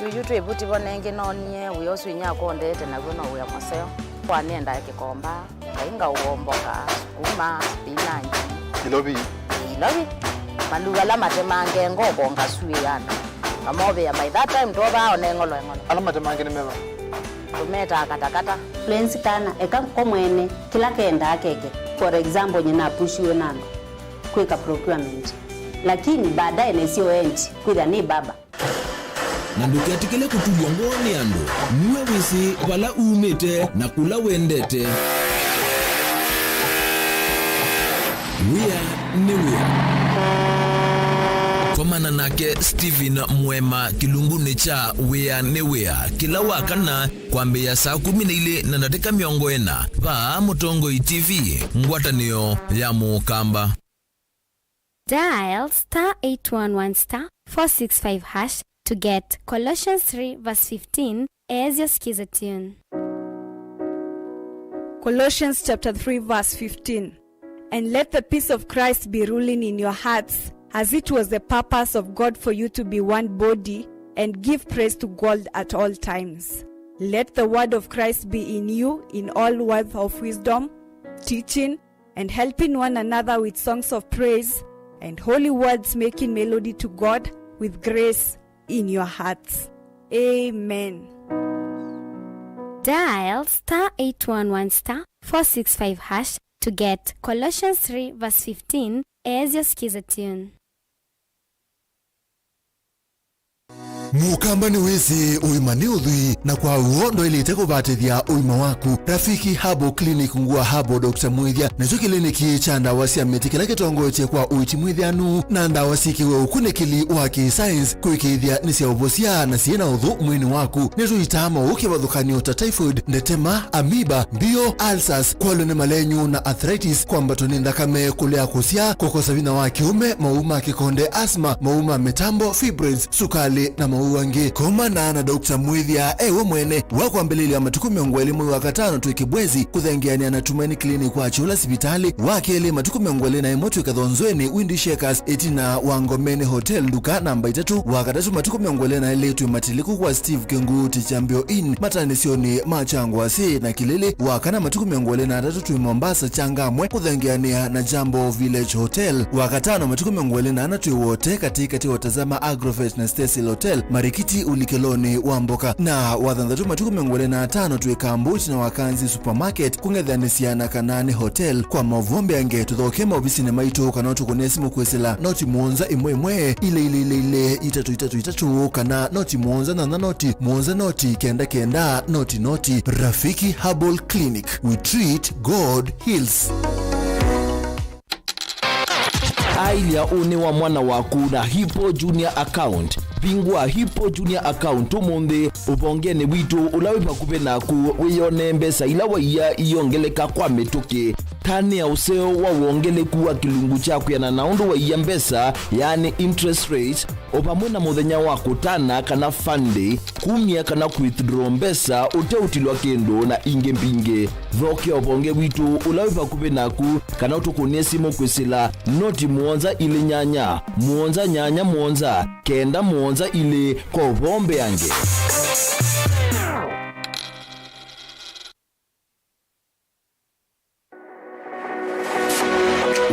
yuyu twivuti vonenge nonie wiyosu inyakondete naguo no wia maseo kwanenda kikomba kainga uomboka sukuma spinach kilobi maluga la matemange ngobonga suiana amobe ya by that time toba onengolo ala matemange ni meva tumeta katakata Flensi kana eka komwene kila kenda akeke. For example nyina pushiwe nando kweka procurement. Lakini baadaye nesio enti kwitha ni baba. na ndukiatikile kutulwa ngoni andu niwe wisi vala umite na kula wendete wia ni wia komana nake Steven Mwema kilunguni cha wia ni wia kila wakana kwambia saa 12 na dakika 40 va Mutongo TV ngwatanio ya mukamba. Dial *811*465# to get Colossians 3 verse 15 as your skiza tune. Colossians chapter 3 verse 15. And let the peace of Christ be ruling in your hearts, as it was the purpose of God for you to be one body and give praise to God at all times. Let the word of Christ be in you in all words of wisdom, teaching and helping one another with songs of praise and holy words, making melody to God with grace in your hearts. Amen. Dial *811*465# to get Colossians 3 verse 15 as your skiza tune. Mukamba ni wezi uimani udhui na kwa uondo ili iteko batithia uima waku. Rafiki Habo Clinic ngua Habo Dr. Mwithia na zo kliniki cha ndawa cia miti kila kitongo che kwa uiti mwithianu na ndawa sikiwe ukunekili wa ki-science kuikithia ni cia ubosia na ciena uthu mwini waku nizo itama ukivathukanio ta typhoid, ndetema, amoeba, bio, ulcers, kwalone malenyu na arthritis kwambato ni ndakame kulea kusia kokosa vina wa kiume, mauma kikonde, asma, mauma metambo, fibroids, sukali na mauangi. Komana na Dr. Mwithia ewe mwene wakwambelilia matuku 25 twikibwezi kuthengeania na Tumaini Clinic kwa chula sipitali wakeli matuku 21 twikathonzweni Windy Shakers etina Wangomeni Hotel duka namba 3 wakatatu matuku 21 twi matiliku kwa Steve Kenguti Chambio Inn matanisioni machangwa si na Kilili wakana matuku 23 twi Mombasa Changamwe kuthengeania na Jambo Village Hotel wakatano matuku 24 twi wote katika watazama Agrovet na Stacy Hotel Marikiti Ulikeloni Wamboka na wathanthatu matuku 25 twi Kambuchi na Wakanzi Supermarket kungethanisiana Kanani Hotel kwa mavombe ange tuthokema obisine maitu kana tukunesi mukwesela noti muonza imwe ile 333 kana noti muonza na muonza noti kenda noti Rafiki Herbal Clinic, we treat, God heals. Ailia une wa mwana waku na Hippo Junior Account. Pingwa Hippo Junior Account umundi ubongene witu ulawipa kupe naku wiyone mbesa ila waiya iyongeleka kwa metuke tani ya useo wa uongele kuwa kilungu chaku ya na naundu waiya mbesa yani interest rate opamwena muthenya wa kutana kana fund kumia kana withdraw mbesa ute utilwa kendo na inge mpinge thoke obonge witu ulawipa kupe naku kana utukunie simu kwesila noti muonza ile nyanya muonza kenda muonza ile kwa bombe yange.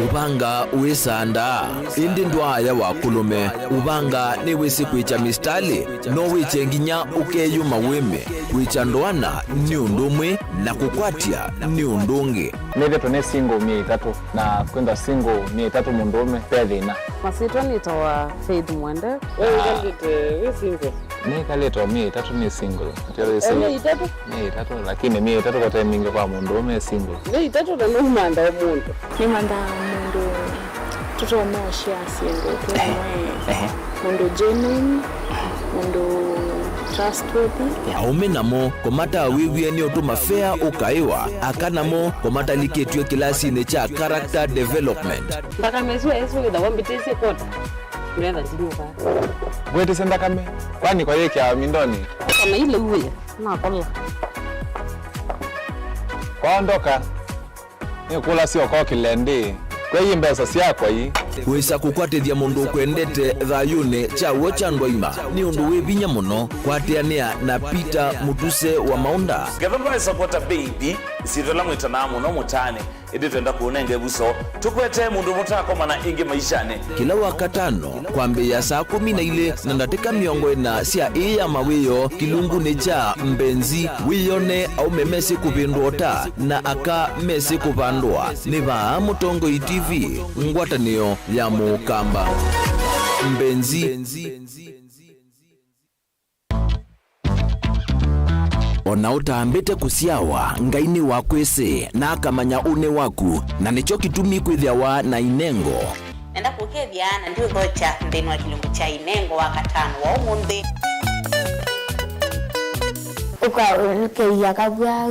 Ubanga uesanda indi ndwaya wakulume ubanga ni wesi kwicha mistali no wichenginya ukeyuma weme kwicha ndoana ni undumwe na kukwatia ni undungi neve tone single 3 na kwenda single 3 mundume pedina masito nitoa Faith Mwende wewe ngalite single ni kaleta 3 ni single tele single 3 lakini 3 kwa timing kwa mundume single 3 na numanda umuntu ni manda mundu tutomashia single kwa mundu genuine mundu trustworthy aume namo komata wiwie ni otuma fair ukaiwa akanamo komata liketwe kilasi ne cha character development mpaka meswe da wambitese kota nenda ndiruka wewe senda kame kwani kwa yake ya mindoni kama ile uwe na kola kwaondoka ni kula sio kwa kilendi kwa hii mbesa siakwa hii wisa kukwatithia mundu kwendete thayune chawo cha ndwaima ni undu wi vinya muno kwatiania na Peter Mutuse wa Maunda Gavana supporta baby sitola mwitana muno mutane indi twenda kuonenge buso tukwete mundu mutako mana ingi maishane kila wakatano kwambia saa 12 na ndatika miongo ina cia iya mawiyo kilunguni cha mbenzi wiyone au memesi kupindota na aka mesi kupandwa ni ba Mutongoi TV ngwatanio ya Mukamba mbenzi ona utambite kusiawa ngaini wakwese na akamanya une waku na nicho kitumi kwithiawa na inengo nenda kukethia na ndio gocha ndeni wa kilungu cha inengo wa katano wa umundi ukakeia kabwa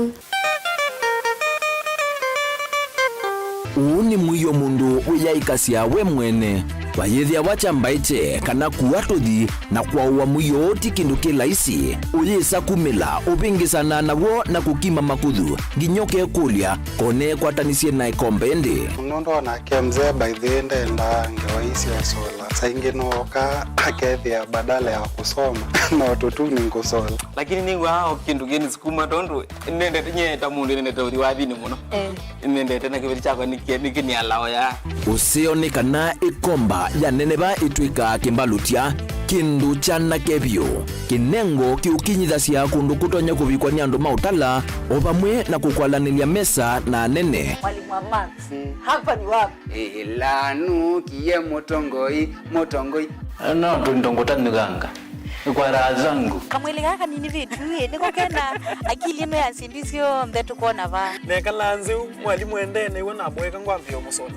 uni mwiyo mundu wiyaikasia we mwene wayethia wachambaiche kana kuwatuthi na kwauwa mwiyo ti kindu kilaisi uyisa kumila upingisana nawo na kukima makuthu nginyoke kulia kone kwatanisie na ikombendi munondo na kemze by the end enda ngewaisi ya sola saingi noka akethia badala ya kusoma na watoto ni kusola lakini ningu hao kindu geni sukuma tondu nende nyeta mundu nende tori wathini muno nende tena kibiri chako nikini alao ya usioni kana ikomba ya neneba itwika kimbalutia kindu chana kebyo kinengo kiukinyithasia kundu kutonya kuvikwa ni andu mautala obamwe na kukwalanilia mesa na nene mwalimu wa Max hapa ni wapi lanu kiye Mutongoi no ndongotani ganga kwa raha zangu kamwele kaka nini vitu niko kena akili ino yansindisio mbetu kona va nekalanze mwalimu endene iwona abweka ngwavyo musoni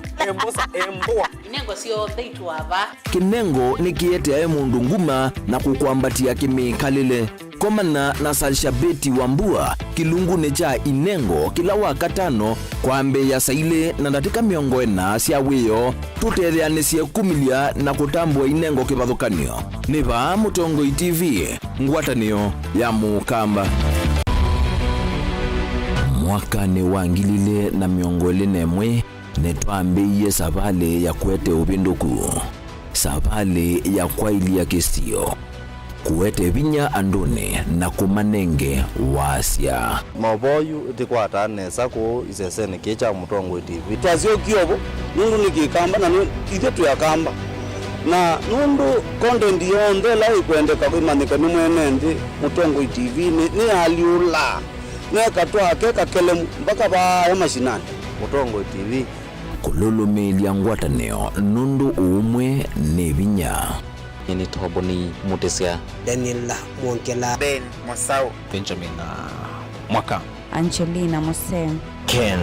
emboa inengo sio mbeitu ava kinengo nikiete aye mundu nguma na kukwambatia kimikalile komana na Salshabeti Wambua kilungune cha inengo kila wakatano kwambe ya saile na ndatika miongo ena sia wiyo tutetheanisie kumilia na kutambua inengo kivathukanio ni ba Mutongoi TV ngwatanio ya Mukamba mwaka ni wangilile na miongo elinемwe netwambiie savale ya kwete ubinduku savale ya kwaili ya kistio kuwete vinya andune na kumanenge wasia maboyu tikwata nesa ko isesene kecha Mutongoi TV twazio kiobo nundu nikikamba na ithe tuyakamba na nundu content yonde la ikwendeka kwimanika ni mwenendi Mutongoi TV ni aliula nekatwa keka kele mpaka ba mashinani Mutongoi TV kululumilia ngwatanio nundu umwe ni vinya ni Toboni Mutesia Daniela Mwonkela Ben Masao Benjamin Mwaka Angelina Mosem Ken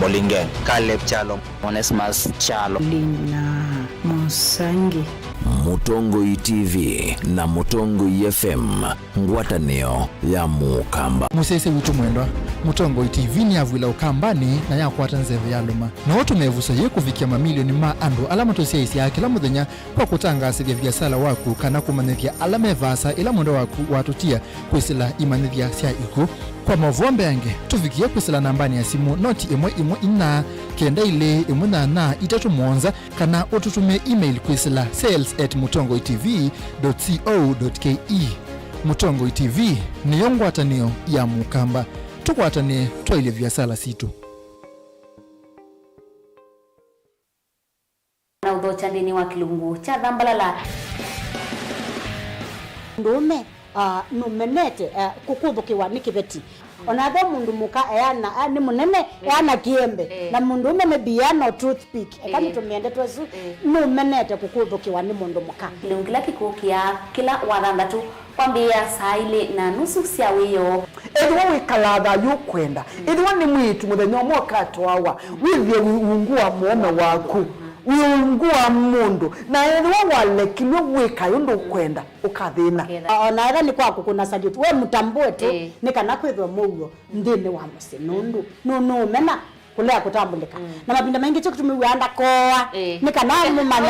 Molinge Caleb Chalo Onesmus Chalo Lina Musangi Mutongoi TV na Mutongoi FM ngwatanio ya Mukamba musese witu mwendwa Mutongoi TV ni avwila ukambani na yakwata nzeve ya luma na watu mevusa ye kufikia mamilioni ma andu alama tosiaisi ya kila muthenya kwa kutangasithia biasala waku kana kumanithia alama evasa ila mwendo waku watutia kwisila imanithia sia iku kwa mavombe yange tufikia kwisila nambani ya simu noti imwe ina kenda ile imwe na itatu mwonza kana ututume email kwisila sales@mutongoitv.co.ke Mutongoi TV ni yongwatanio ya Mukamba tukwatane twaile biasala situ na udhocha ndini wa kilungu cha dhambalala ndume numenete kukuthukiwa ni kibeti onathe mundu muka eana ni munene eana kiembe na mundu ume mebiano toothpick kama tumiende twesu numenete kukuthukiwa ni mundu muka kila kikukia kila wathandatu kwambia saile na nusu cia wiyo edwa wikalatha yukwenda edwa ni mwitu muthenya mwoka twawa withie wiungua muome waku wiungua mundu na edwa walekilwe wika yundu kwenda ukathina ona era ni kwaku kuna salute we mutambue tu ni kana kwithwa muyo ndini wa musinundu no mena kulea kutambulika na mabinda mengi cyo kutumiwanda koa ni kana mumana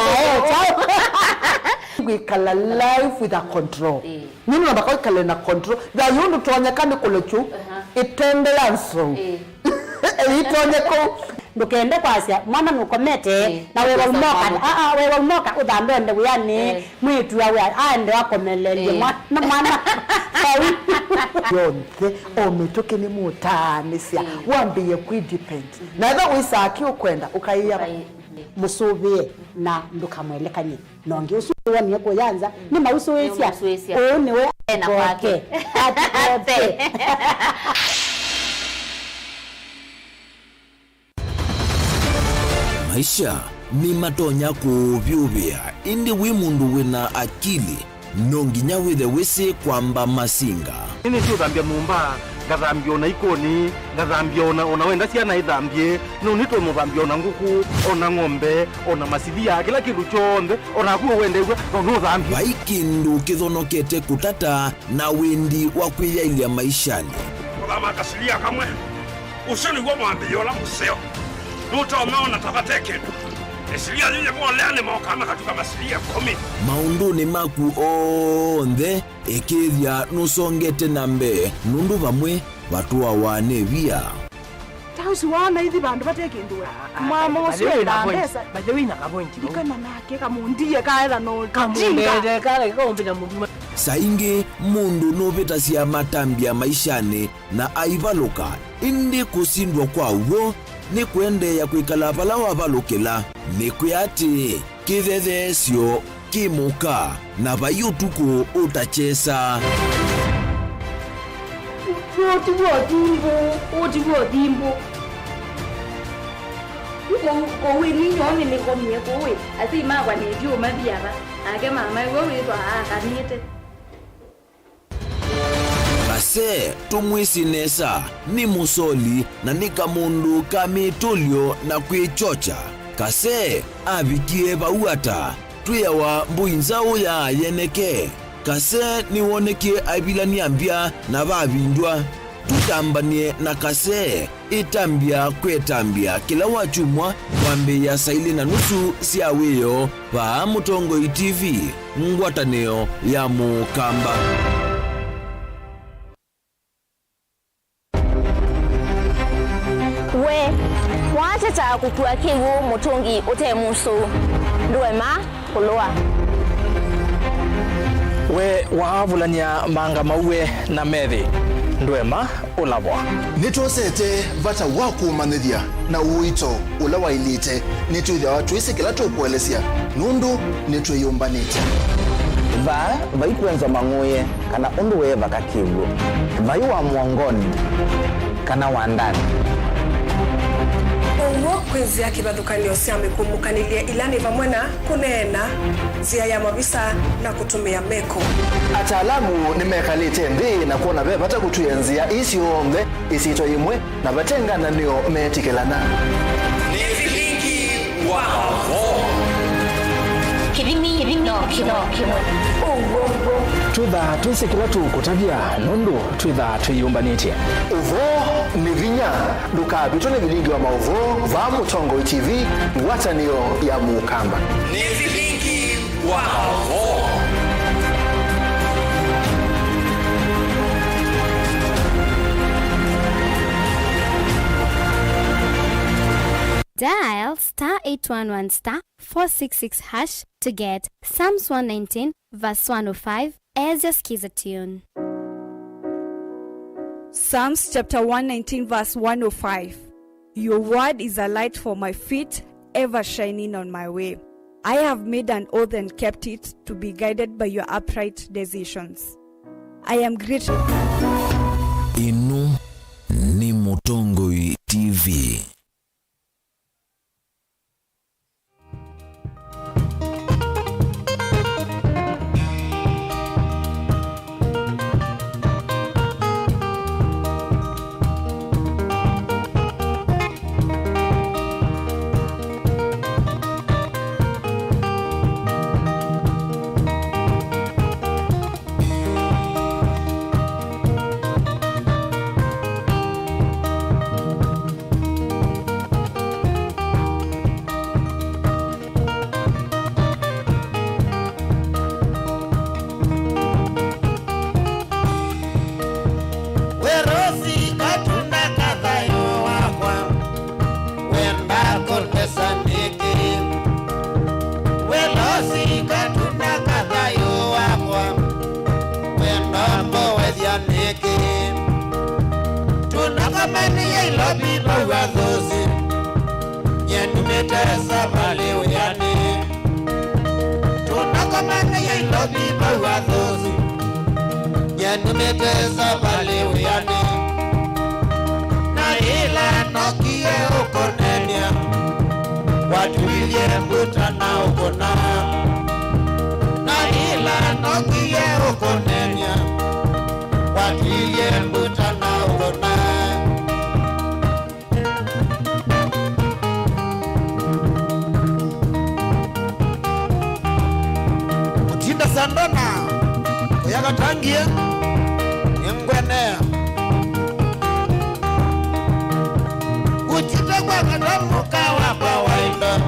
chao wikala life with a control nini nabako ikala na control da yundu tuonyekane kulechu itende lanso itonye ko ndukende kwasia mwana nukomete na wewe umoka wewe umoka udambende uyani mwitu yawe ande wakomelelie mwana yonke ometoke ni mutanisia wambie kwidepend na tha wisaki ukwenda ukaiya musubie na ndukamwelekanye nonge usuwa ni yako yanza ni mausuwesia ni we na kwake ate maisha ni matonya kuvyuvia indi wi mundu wina akili nonginya withe wisi kwamba masinga ini tu thambia mumba ngathambia ona ikoni ngathambia ona wenda ciana ithambie no nito muthambia ona nguku ona ng'ombe ona masithia kila kindu chonthe ona kuo wende igwe no thambia vai kindu kithonokete kutata na windi wa kwiyailia maishani kama kasilia kamwe usoni gwa mwambio la museo nutomeona tabateke esilia yeye mwaleane mokama katika masilia 10 maunduni maku onthe ikithia nusongete na mbe nundu vamwe vatua wane via tausi wana hithi bandu batekindu mama uswe na pesa baje wina kapointi ikana nake kamundie kaela no kamundede kale kombina mundu saingi mundu novitasia matambia maishani na aivaluka indi kusindwa kwa uwo ni kuendeya kwikala vala wavalukila ni kwiati kithethesyo kimuka na vayutuku utachesa otivodimbo kowe ninyoni nikomie kowe asimagwa nevyuma vyava ake mama iwe witwa akanite kase tumwisinesa ni musoli na ni kamundu kamitulyo na kwichocha kase avikie vauata twiyawa mbuinzau ya yeneke kase niwonekie avilania mbya na vavindwa tutambanie na kase itambia kwetambia kila wachumwa wambeya saili na nusu siawiyo va Mutongoi TV ngwatanio ya Mukamba. we wateta kukua kiwu mutungi ute musu nduema kulua we waavulania manga mauwe na methi ndwema ulabwa nitwosete vata wakumanithia na uito ula wailite nitwithia watwisi kila tukuelesya nundu nitwiyumbanite vaikwenza mang'uye kana undu weva kakiwu vai wa mwongoni kana wa ndani uwo kwenzia kivathukanio cia mikumukanilye ilani vamwe na kunena nzia ya mavisa na kutumia meko ataalamu nimekalite nthi na kuona ve vata kutuya nzia isionthe isito imwe na vatengana nio metikelana ni vilingi wavo kirimi no kimo twitha twisi kila tukutavya nundu twitha twiyumbanitye uvo ni vinya ndukavitwe ni vilingi wa mauvo va Mutongoi TV ngwatanio ya Mukamba ni vilingi wavo Dial *811*466# to get Psalms 119 verse 105 as your skiza tune. Psalms chapter 119 verse 105. Your word is a light for my feet, ever shining on my way. I have made an oath and kept it to be guided by your upright decisions. I am grateful. Inu ni Mutongoi TV. ilobi bawa thosi Nyenu metesa pale uyani Tunakomana ya ilobi bawa thosi Nyenu metesa pale uyani Na ila nokie ukonenia Watu ilie mbuta na ukona Na ila nokie ukonenia Watu ilie mbuta na ukona Utinda sandona Uyakatangia Nyengwenea Uchita kwa katamuka wapa wainda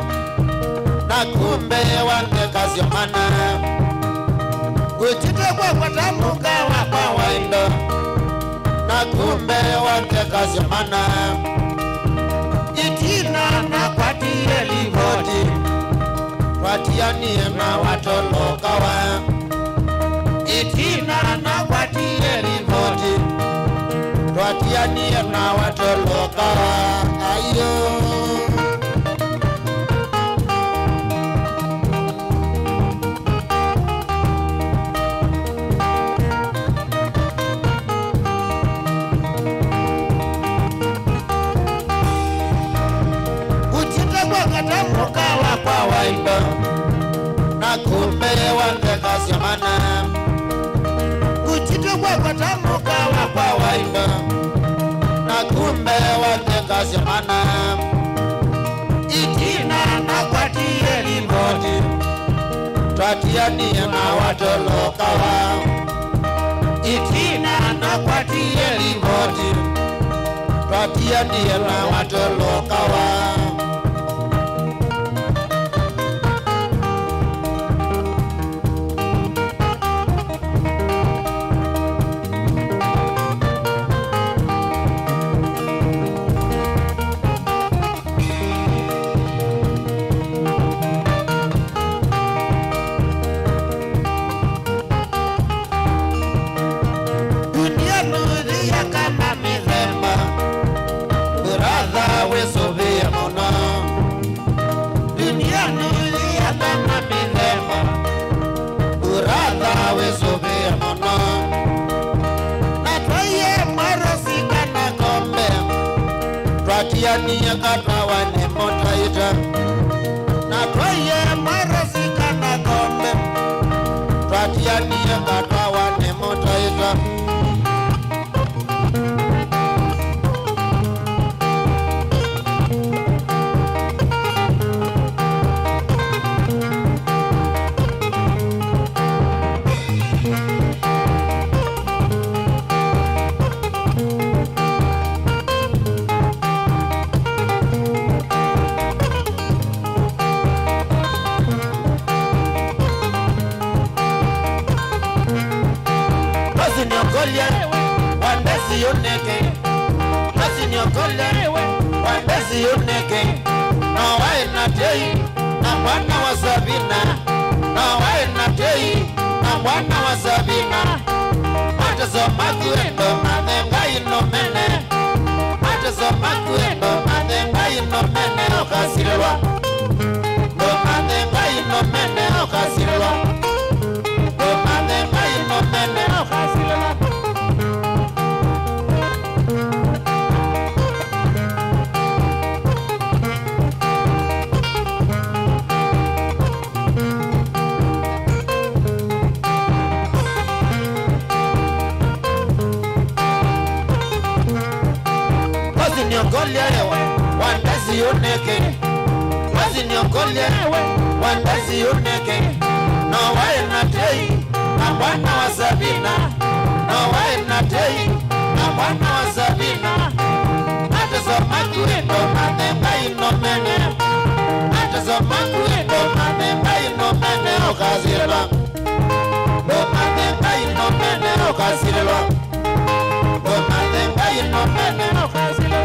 Na kumbe wande kazi mana Uchita kwa katamuka wapa wainda Na kumbe wande kazi mana Itina na kwa tiye livoti Watianie na watoloka wa Itina na kwa tiye livoti Watianie na watoloka wa Ayo Uchita kwa katamuka wapa wainda Na kumbe wande kasi mana Uchita kwa katamuka wapa wainda Na kumbe wande kasi mana Itina na kwa tiye livoti Twatianie na watoloka wa Itina na kwa tiye livoti Twatianie na watoloka wa Dunia nuri ya kama mizemba Brother we sovia mona Dunia nuri ya kama mizemba Brother we sovia mona Na twaye marosika na kombe Twatiani ya kata wane mota ita Na twaye marosika na kombe Twatiani ya kata wane mota ita Basi niokolie wandesi yoneke Basi niokolie wandesi yoneke Na wae na tei na mwana wa Sabina Na wae na tei na mwana wa Sabina Mateso makuendo mathenga inomene Mateso makuendo mathenga inomene Okasirwa Ndo mathenga inomene okasirwa Ndo mathenga inomene okasirwa Basi niokolie wandesi yoneke Basi niokolie wandesi yoneke Na wae na tei na mwana wa Sabina Na wae na tei na mwana wa Sabina Mateso makuendo mathenga inomene Mateso makuendo mathenga inomene okasirwa Ndo mathenga inomene okasirwa Ndo mathenga inomene okasirwa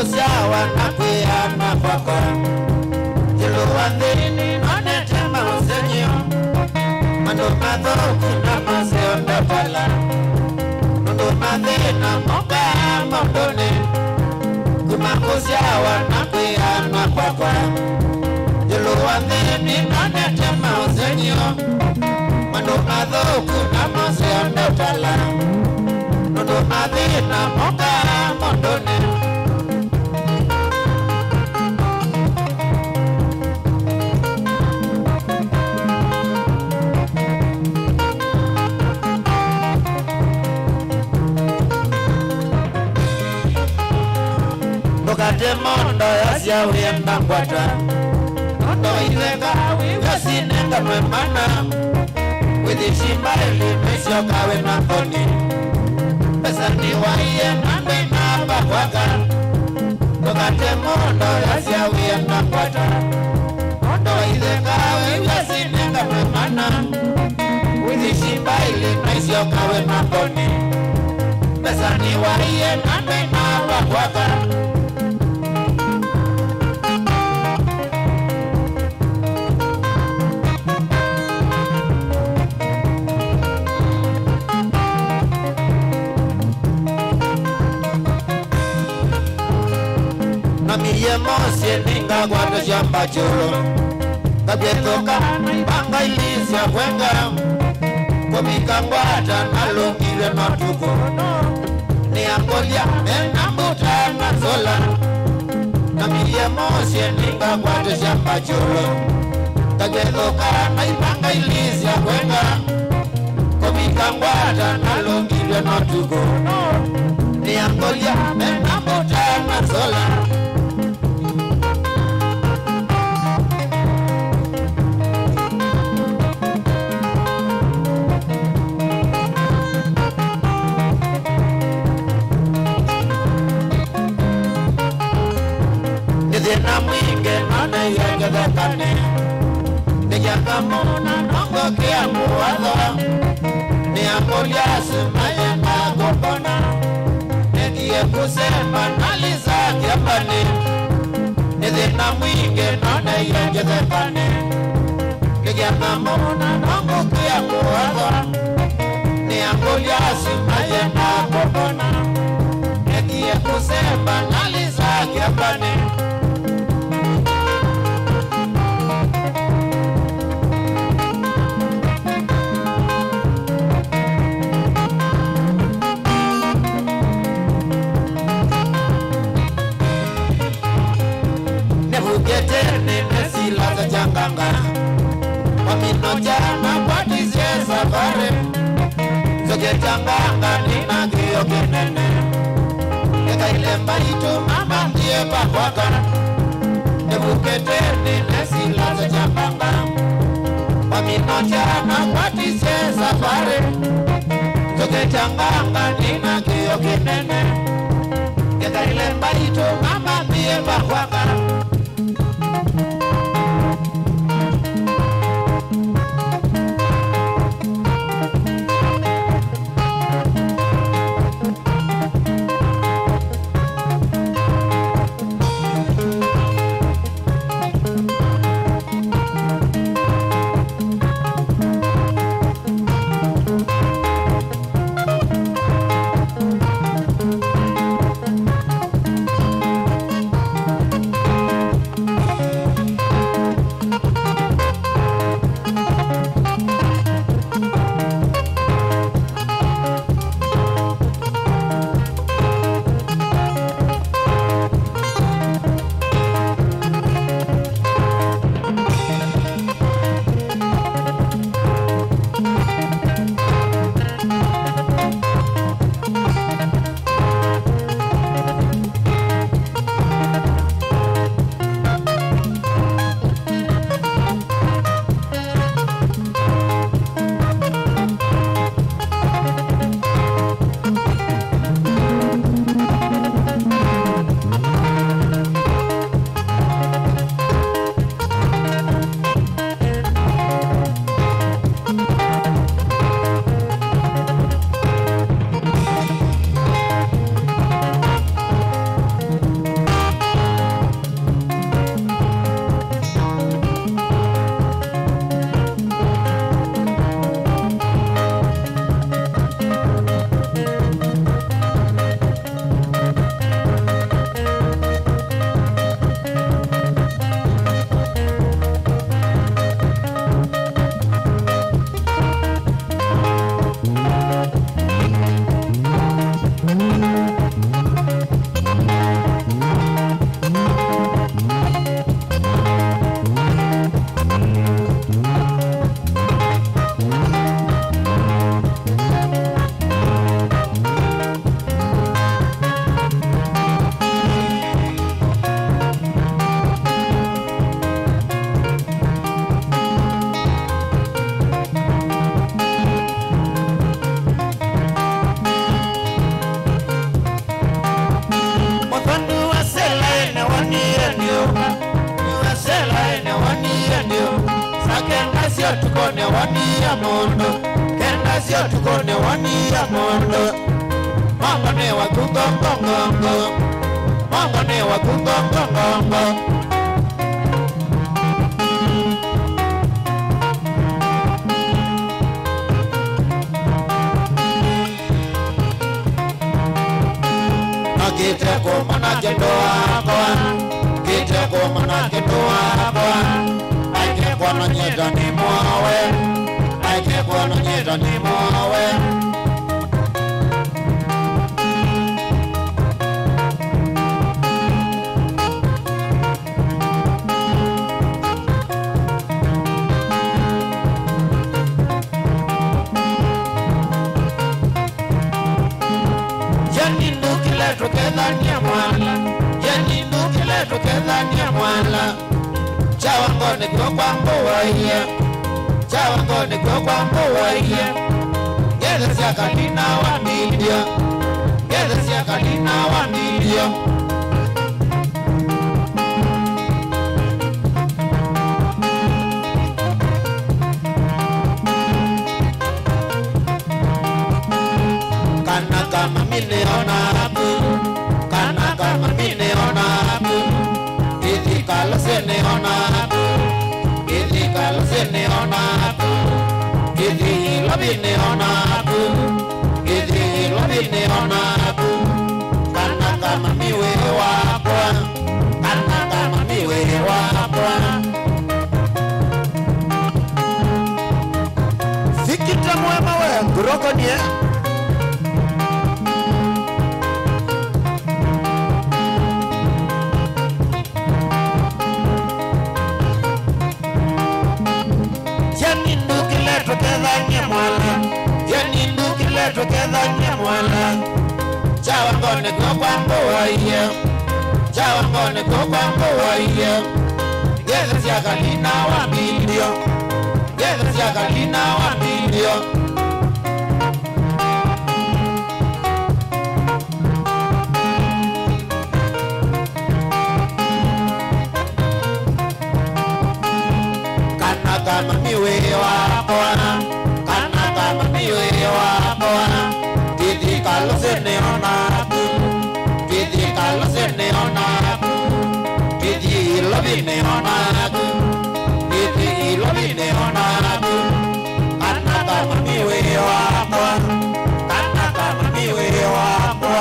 kumakusia wanakuiana kwako jiluwathini nonetema usenyo mandu mathoku na maseondapala nundu mathina moka maunduni kumakusia wanakuiana kwako jiluwathini nonetema usenyo mandu mathoku na maseondapala nundu mathina moka maunduni mondo yasya wenda kwata mondo iweka wiwasinenga mwemana withishimba ilimesho kawe namboni pesa niwaiye nambe namba kwaka tokate mondo yasya wenda kwata mondo iweka wiwasinenga mwemana withishimba ilimesho kawe namboni pesa niwaiye nambe namba kwaka Namiye mosie ninga gwado shamba chulo Kabyetoka banga ilisya kwenga Komika ngwata nalungile matuko Ni angolia enambuta na zola Namiye mosie ninga gwado shamba chulo Kabyetoka banga ilisya kwenga Komika ngwata nalungile matuko Ni angolia enambuta na zola na mwinge nane yengethekane nijakamuna nongo kia muwatho ni ambuliasi mayenga gopona negie kusema naliza kiambani nithina mwinge nane yengethekane nijakamuna nongo kia muwatho ni ambuliasi mayenga gopona negie kusema naliza kiambani Getene nesila za changanga Wamino jana wadize safari Zoge changanga nina kiyo kenene Eka ile mbaitu mama ndiye pakwaka Nebu getene nesila za changanga Wamino jana wadize safari Zoge changanga nina kiyo kenene Eka ile mbaitu mama ndiye pakwaka sio tukone wani ya mondo kenda sio tukone wani ya mondo Mungu ni wa kugongongongo Mungu ni wa kugongongongo Kite kumana kendoa kwa Kite kumana kendoa kwa Aike kwa nanyeta ni mwawe Aike kwa nanyeta ni mwawe Tukethania mwala Yani nukile tukethania mwala Chawangone kwa mbuwa hiya Chawangone kwa mbuwa hiya Gede siya kalina wa media Gede siya kalina wa media Kana kama mine ona Sene onaku, Kiti kalo sene onaku, Kiti lobine onaku, Kiti lobine onaku, Kana kama miwe wakwa, Kana kama miwe wakwa. Fikita mwema we, Guroko nie. Tukethania mwala Chawangone kwa mbuwa hiya Chawangone kwa mbuwa hiya Gede siya kalina wa milio Gede siya kalina wa milio Kana kama miwe wakwa Kana kama miwe wakwa Kiti kalo sene onaku Kiti kalo sene onaku Kiti lobine onaku Kiti lobine onaku Kana kama miwe wakwa Kana kama miwe wakwa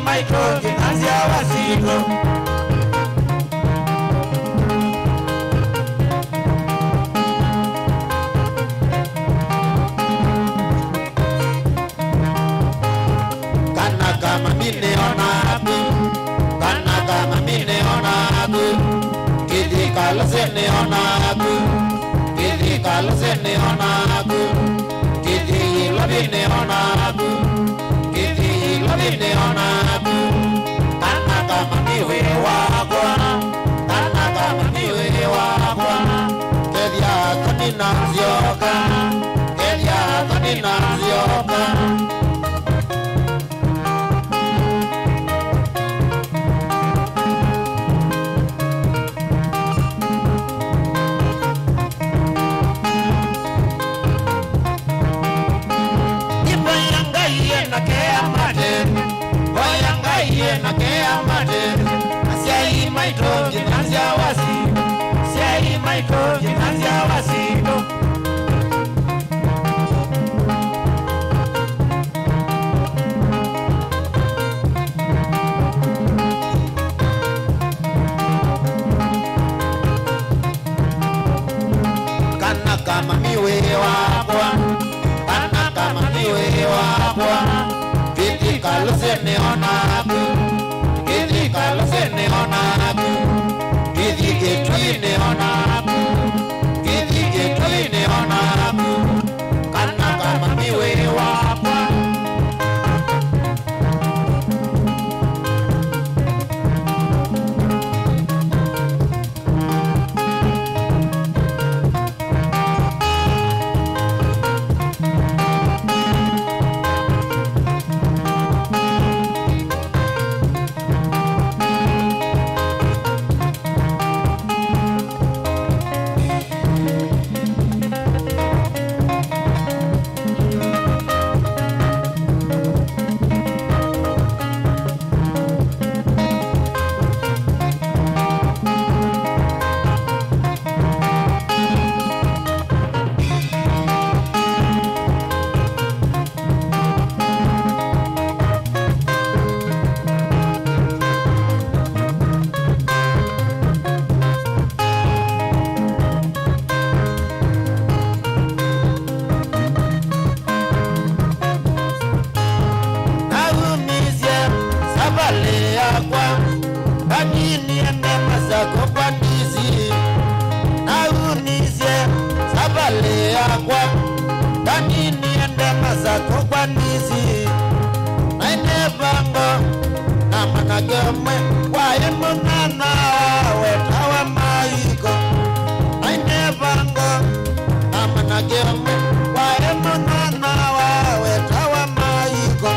Maitroki nazia wasito Kana kama mine onaku Kana kama mine onaku Kiti kalo sene onaku Kiti kalo sene onaku Kiti lobine onaku Kiti lobine onaku Kana kama miwe wakwa Kana kama miwe wakwa Kedia kanina zioka Kedia kanina zioka kama miwe wakwa, kana kama miwe wakwa. Kiti kalosene onaku, kiti kalosene onaku, kiti getwine onaku, kiti getwine onaku. Kana kama miwe wakwa, kanini ende masako pandizi naunizie sabale yakwa kanini ende masako pandizi naine bango na managemwe wae mungana wetawa maiko naine bango na managemwe wae mungana wetawa maiko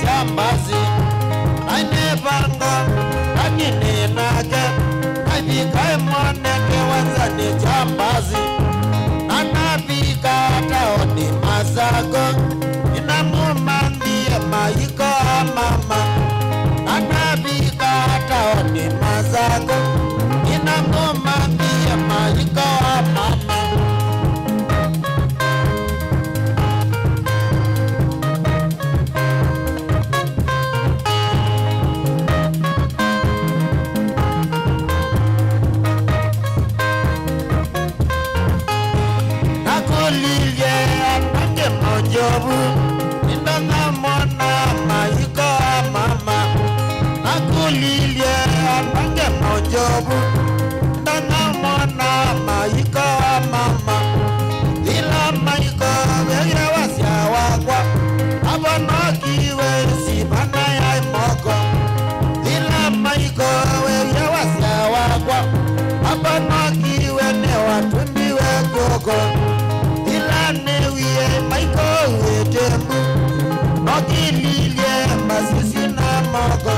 jambazi aine banga kanine nake abikae mwaneke wanzani jambazi anabika taoni mazako inamumambie maiko mama anabika taoni mazako inamumambie maiko mama jobu indanga mona maiko mama nakulilie anange mojobu indanga mona maiko mama ila maiko vya wasia wakwa abono kiwe sibana ya moko ila maiko vya wasia wakwa abono kiwe ne watumbiwe gogo ila newie maiko wetembu nokililie masisi na moko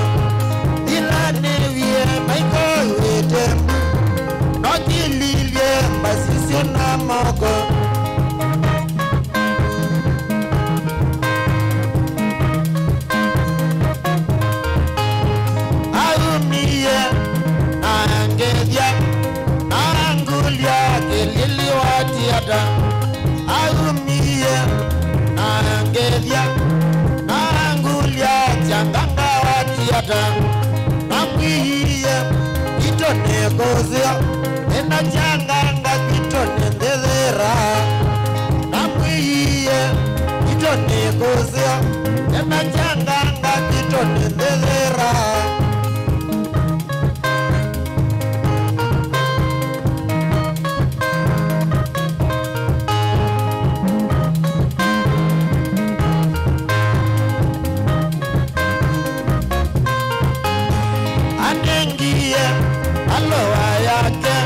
ila newie maiko wetembu nokililie masisi na moko arumie naangedia naangulia kelili watiata arumie naangedia naangulia changanga watiata namwiye kitonekozia ena changanga kitonendezera namwiye kitonekozia ena changanga kitonendezera aloha yake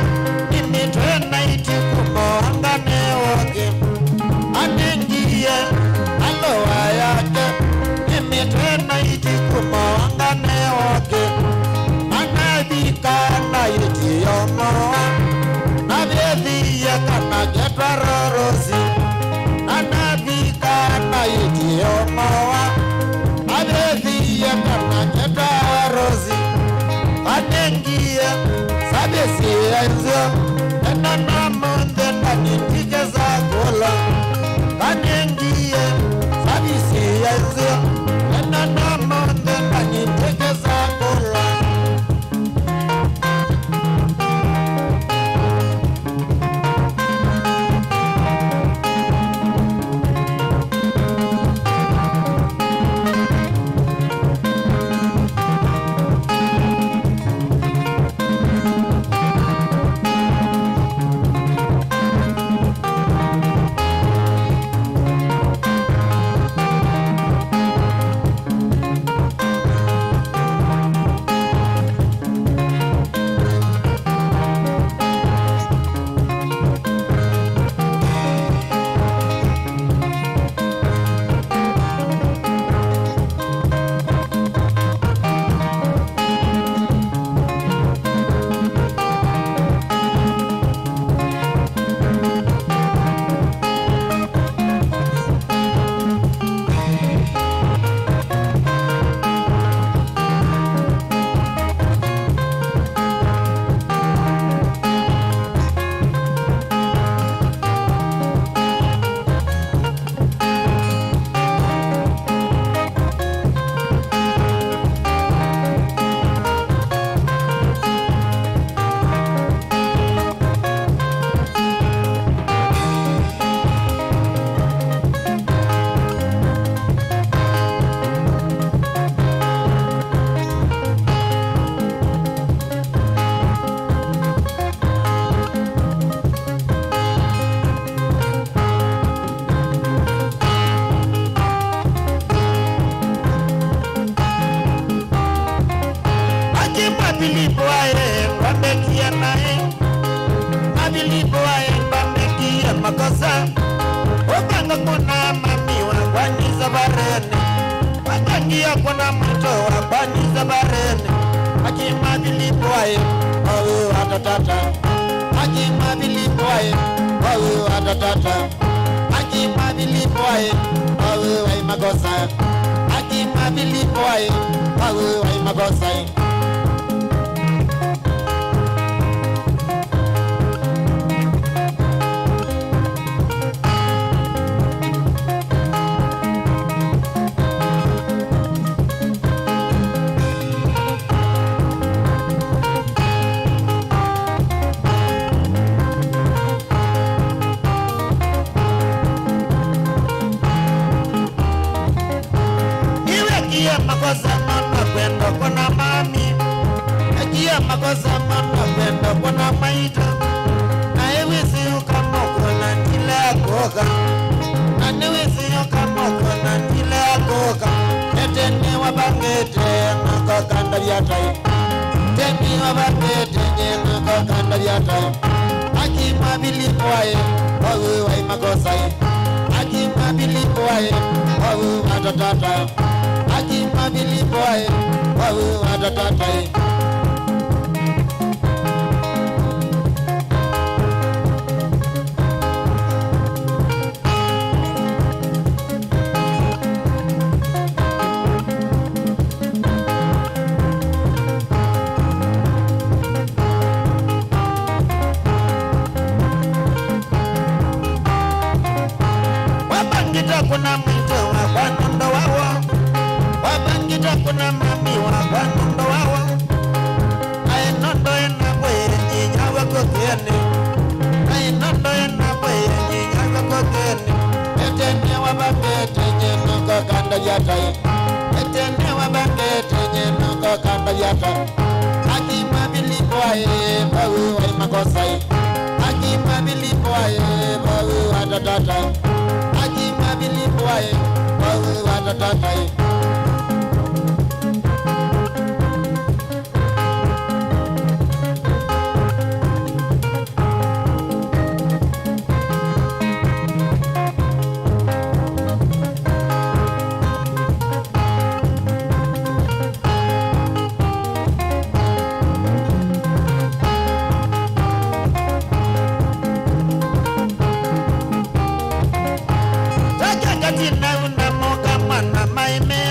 imitwena itikumoanga newoke anengie aloha yake imitwena itikumoanga newoke anabika na itiyomoa navyethie kana getwarorosi anabika na itiyomoa navyethie kana getwarosi anengie sabesi enzo enana munde nanitike za kola anengie sabesi enzo enana munde nanitike za kola kuna mwito wa kwani za barene akima bilipoe au atatata akima bilipoe au atatata akima bilipoe au ai magosa akima bilipoe au ai magosa. Makosa mama kwenda kuna mami akia makosa mama kwenda kuna maita na ewezi ukamokona ndila koka na ewezi ukamokona ndila koka etene wabangete nakakanda yatai teni wabangete nakakanda yatai akima bilipoe wawe wai makosa akima bilipoe wawe atatata akima bilipoe wawe atatata. Wabangita kuna mwito wa kwanondo wawa wabangita kuna mami wa kwanondo wawa aenondo ena bwe nyawa kokene aenondo ena bwe nyawa kokene etene wabangete nyeno kokanda yatai etene wabangete nyeno kokanda yatai akima bilipoe bawu ai makosai akima bilipoe bawu atatata akima bilipoe bawu atatata. Tina una moga mana mai me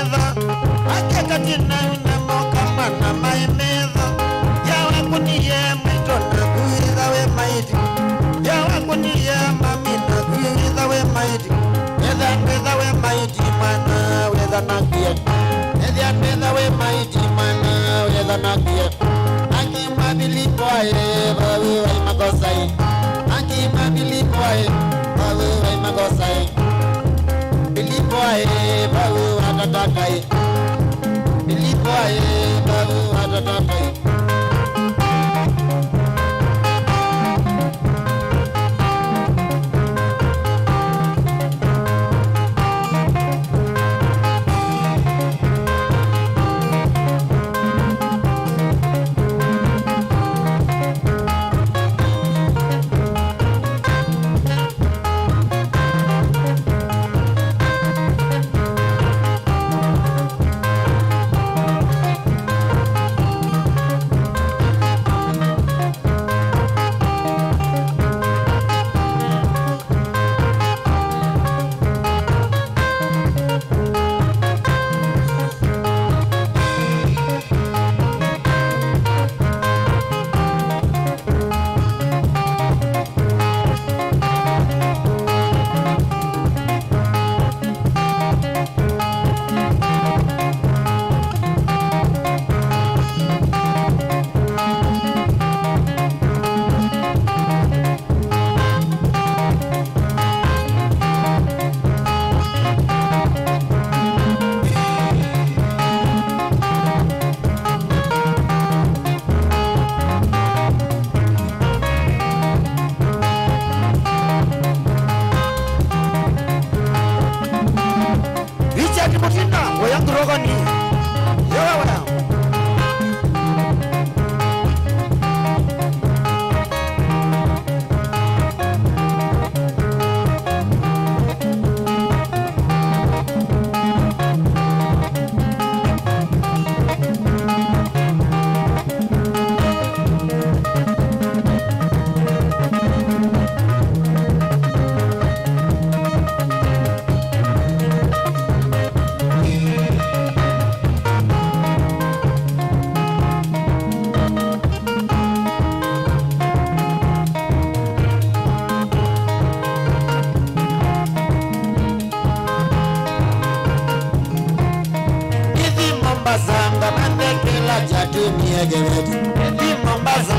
Geredi Eti Mombasa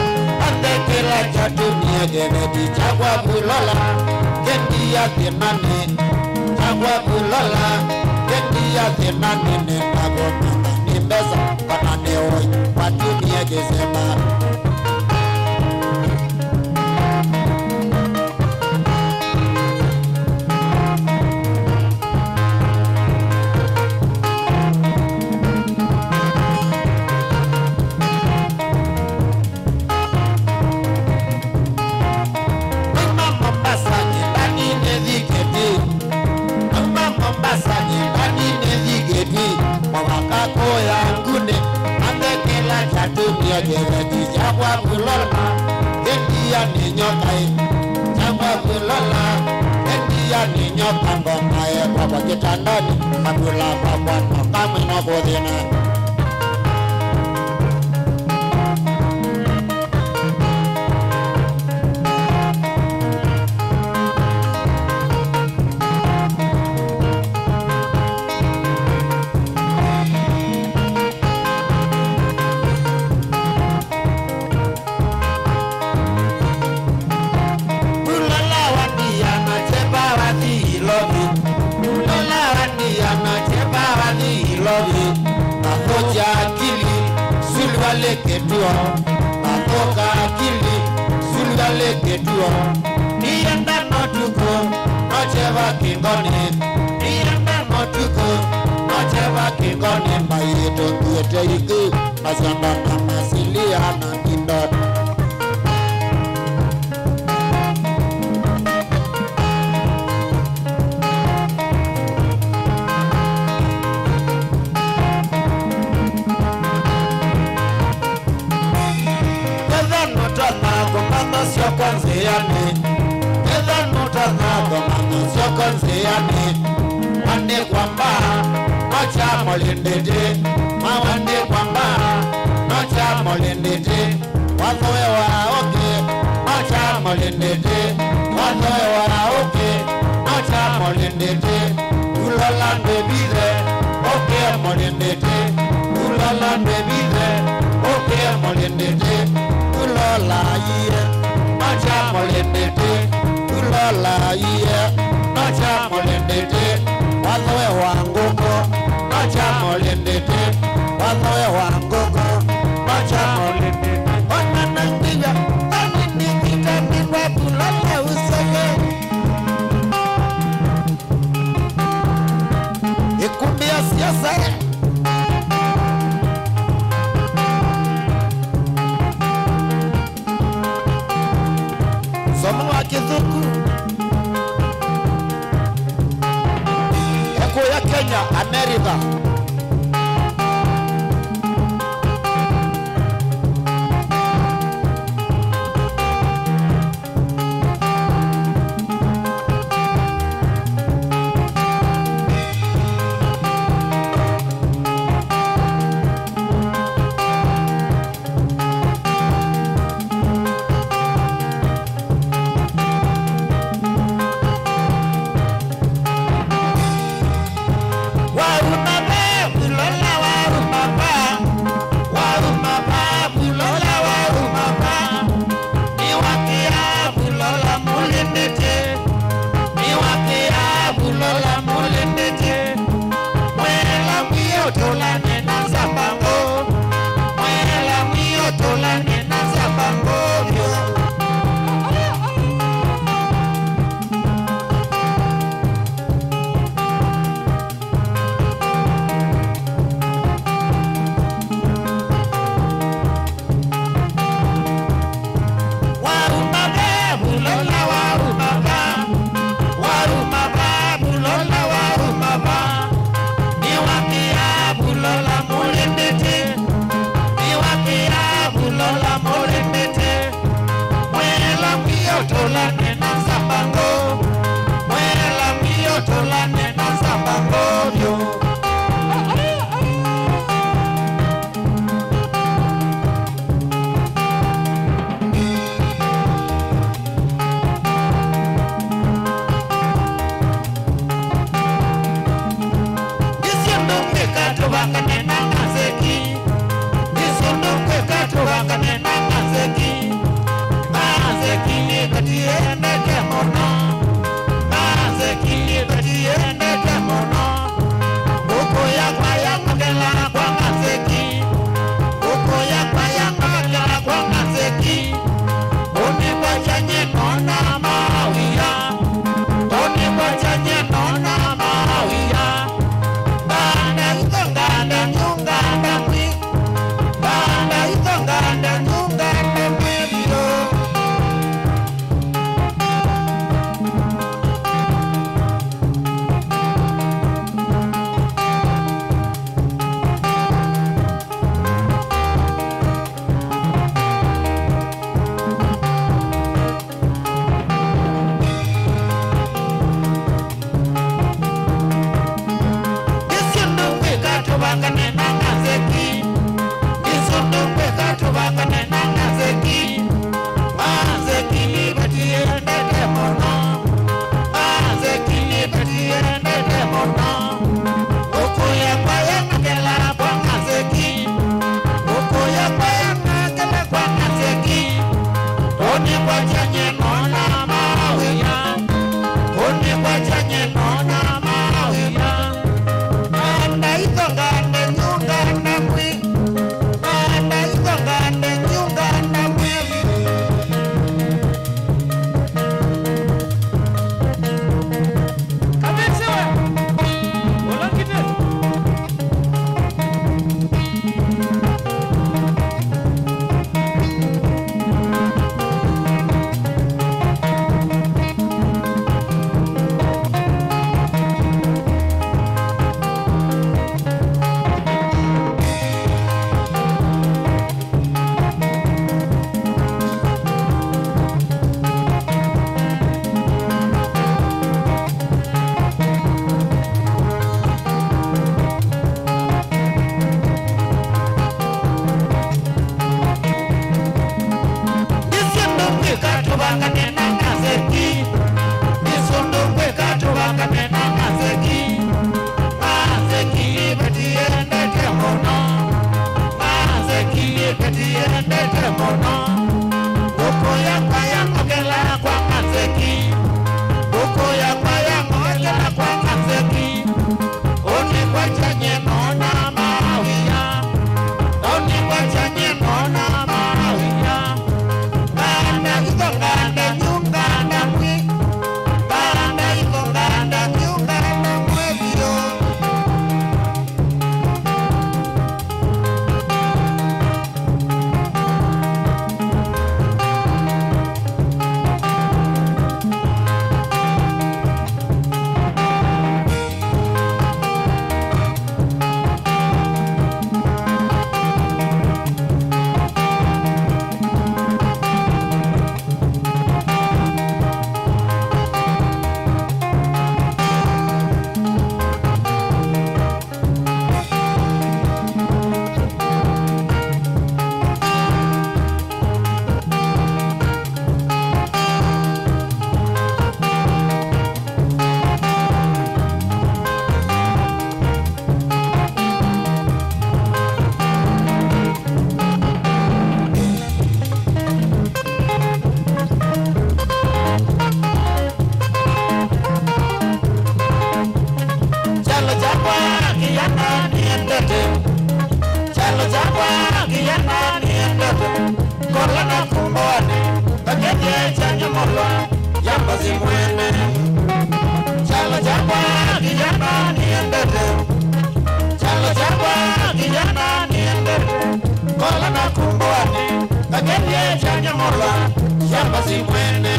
Atekela chatumia Geredi Chagwa bulola Kendi ya tenane Chagwa bulola Kendi ya tenane Nendago mama Nimbeza Panane oi Patumia Gezema Geredi Chagwa bulola Kendi ya ninyokai Chagwa bulola Kendi ya ninyoka Ngoma ye kwa kitandani Kabula kwa Kame no kodhina Ketua Makoka akili Sulgale ketua Nienda notuko Nocheva kingoni Nienda notuko Nocheva kingoni Mayeto kuete ike Masanda na masilia na kindot Wande kwamba Nocha molindete Mawande kwamba Nocha molindete Wathoe wa oke Nocha molindete Wathoe wa oke Nocha molindete Ulola ndebide Oke molindete Ulola ndebide Oke molindete Ulola iye Nocha molindete Ulola iye Nocha molindete Wathoe wanguko Nocha molindete Wathoe wanguko Nocha molindete Wananangiga Aninigita Ningwa kulala useke Ikumbia siasa Somo wa Kizungu ya Kenya, America. Wakane na mazeki Isundu kweka kijana niendete chalo chakwa kijana niendete kola na kumbone kakeje chanya molwa yamba zimwene chalo chakwa kijana niendete chalo chakwa kijana niendete kola na kumbone kakeje chanya molwa yamba zimwene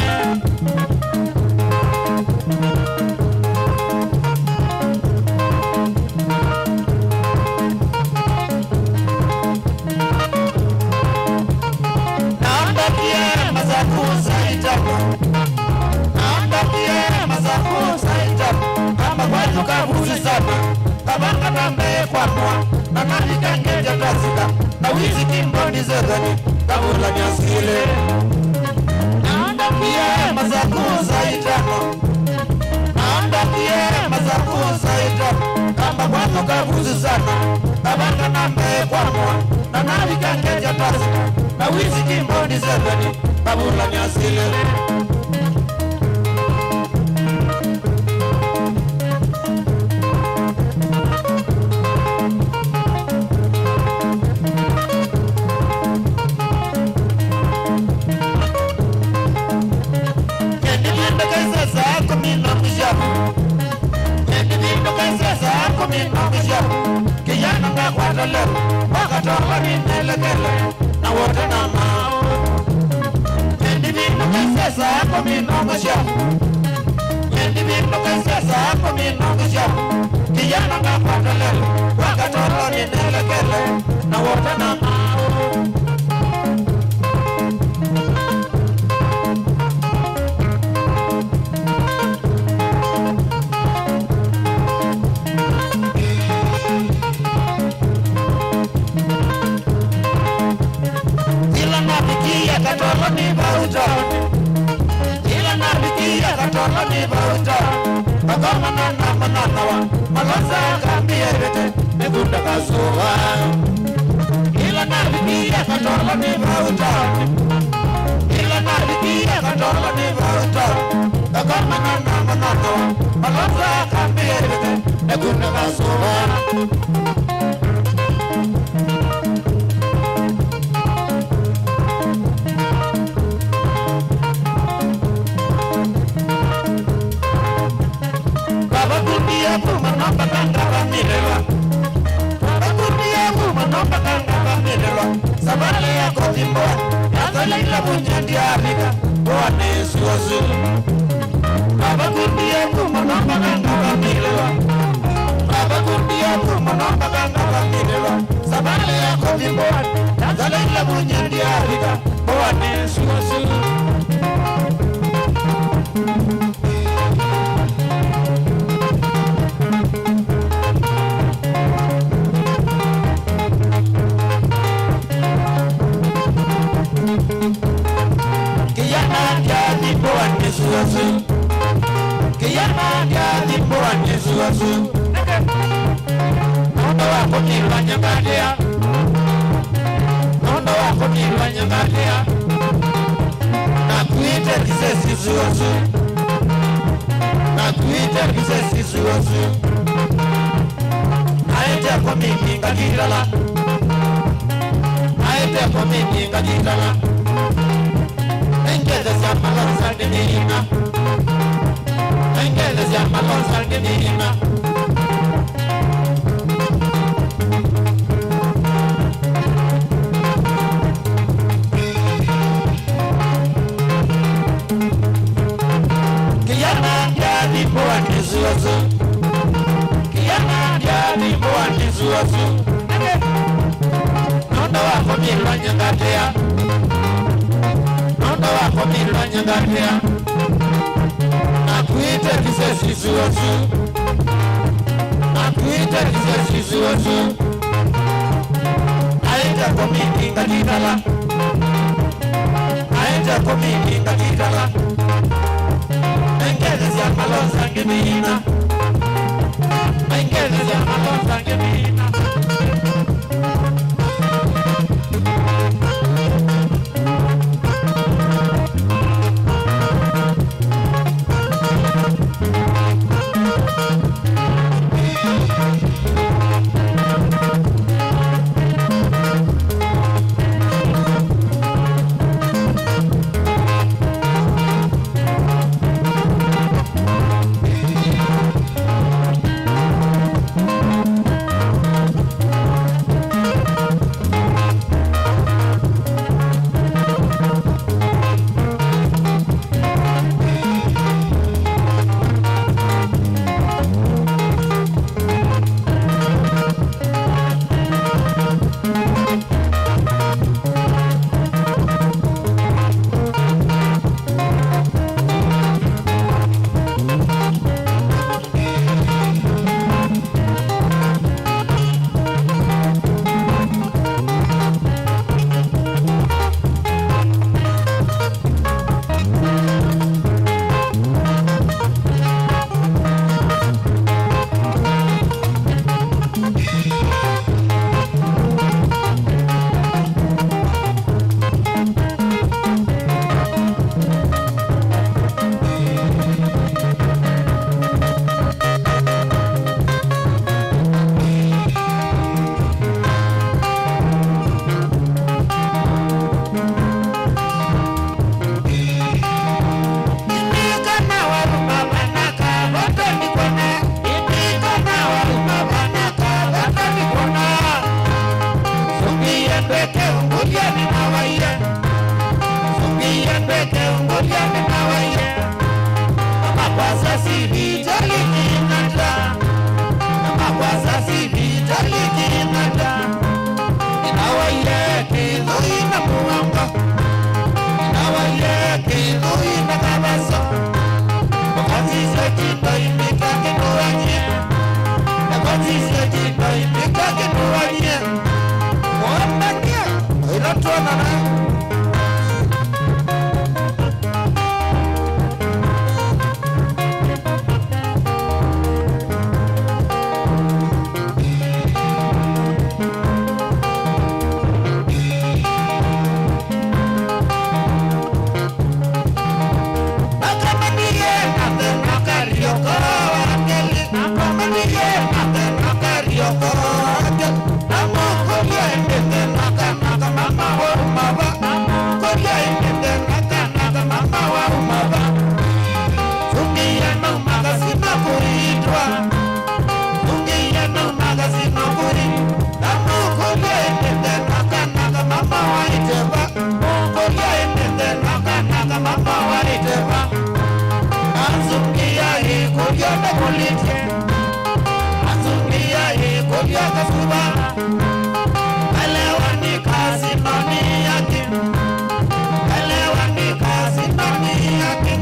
kabanga nambe kwa mwa na nani kangeja tasika na wizi kimbondi zedani kabula nyasile naanda pia mazakuza itano naanda pia mazakuza itano kamba kwa kabuzi sana kabanga nambe kwa mwa na nani kangeja tasika na wizi kimbondi zedani kabula nyasile kijana ngakwata leo wakatoka ninelekele na wote na mao endivino kesesa yako minongesha endivino kesesa yako minongesha kijana ngakwata leo wakatoka ninelekele na wote na mao na kulite azungia iko ya kafuba elewa ni kazi nani yake elewa ni kazi nani yake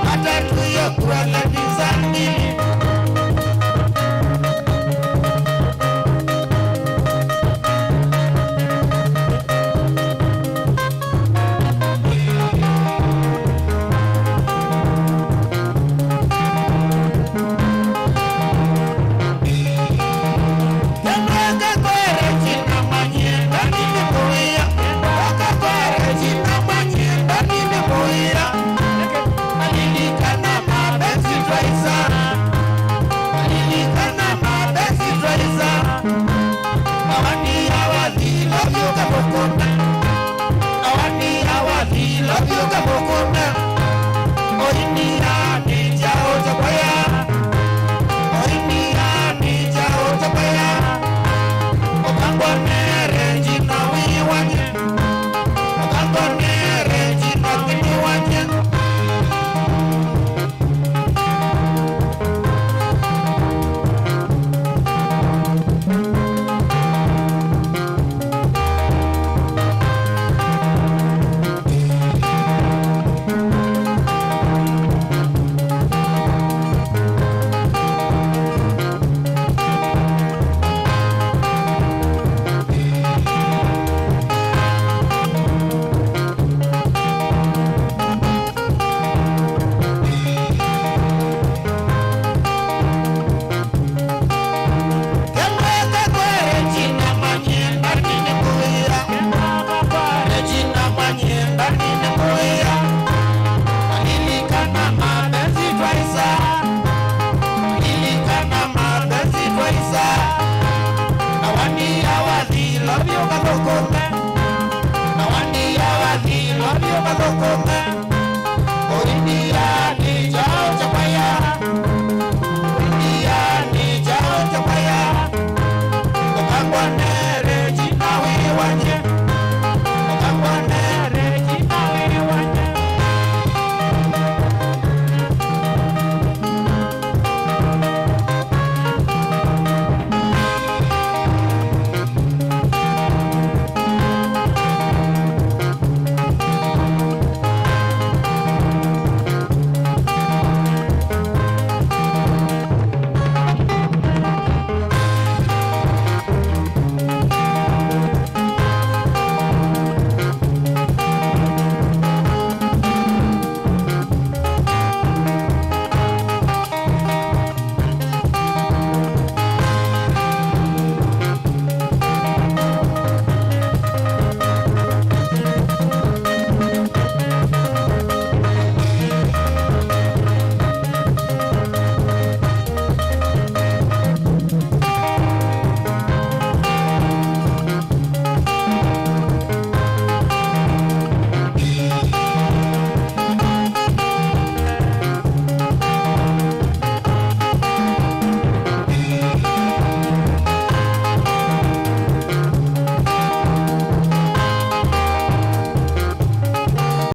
Matatu ya kuala kizangili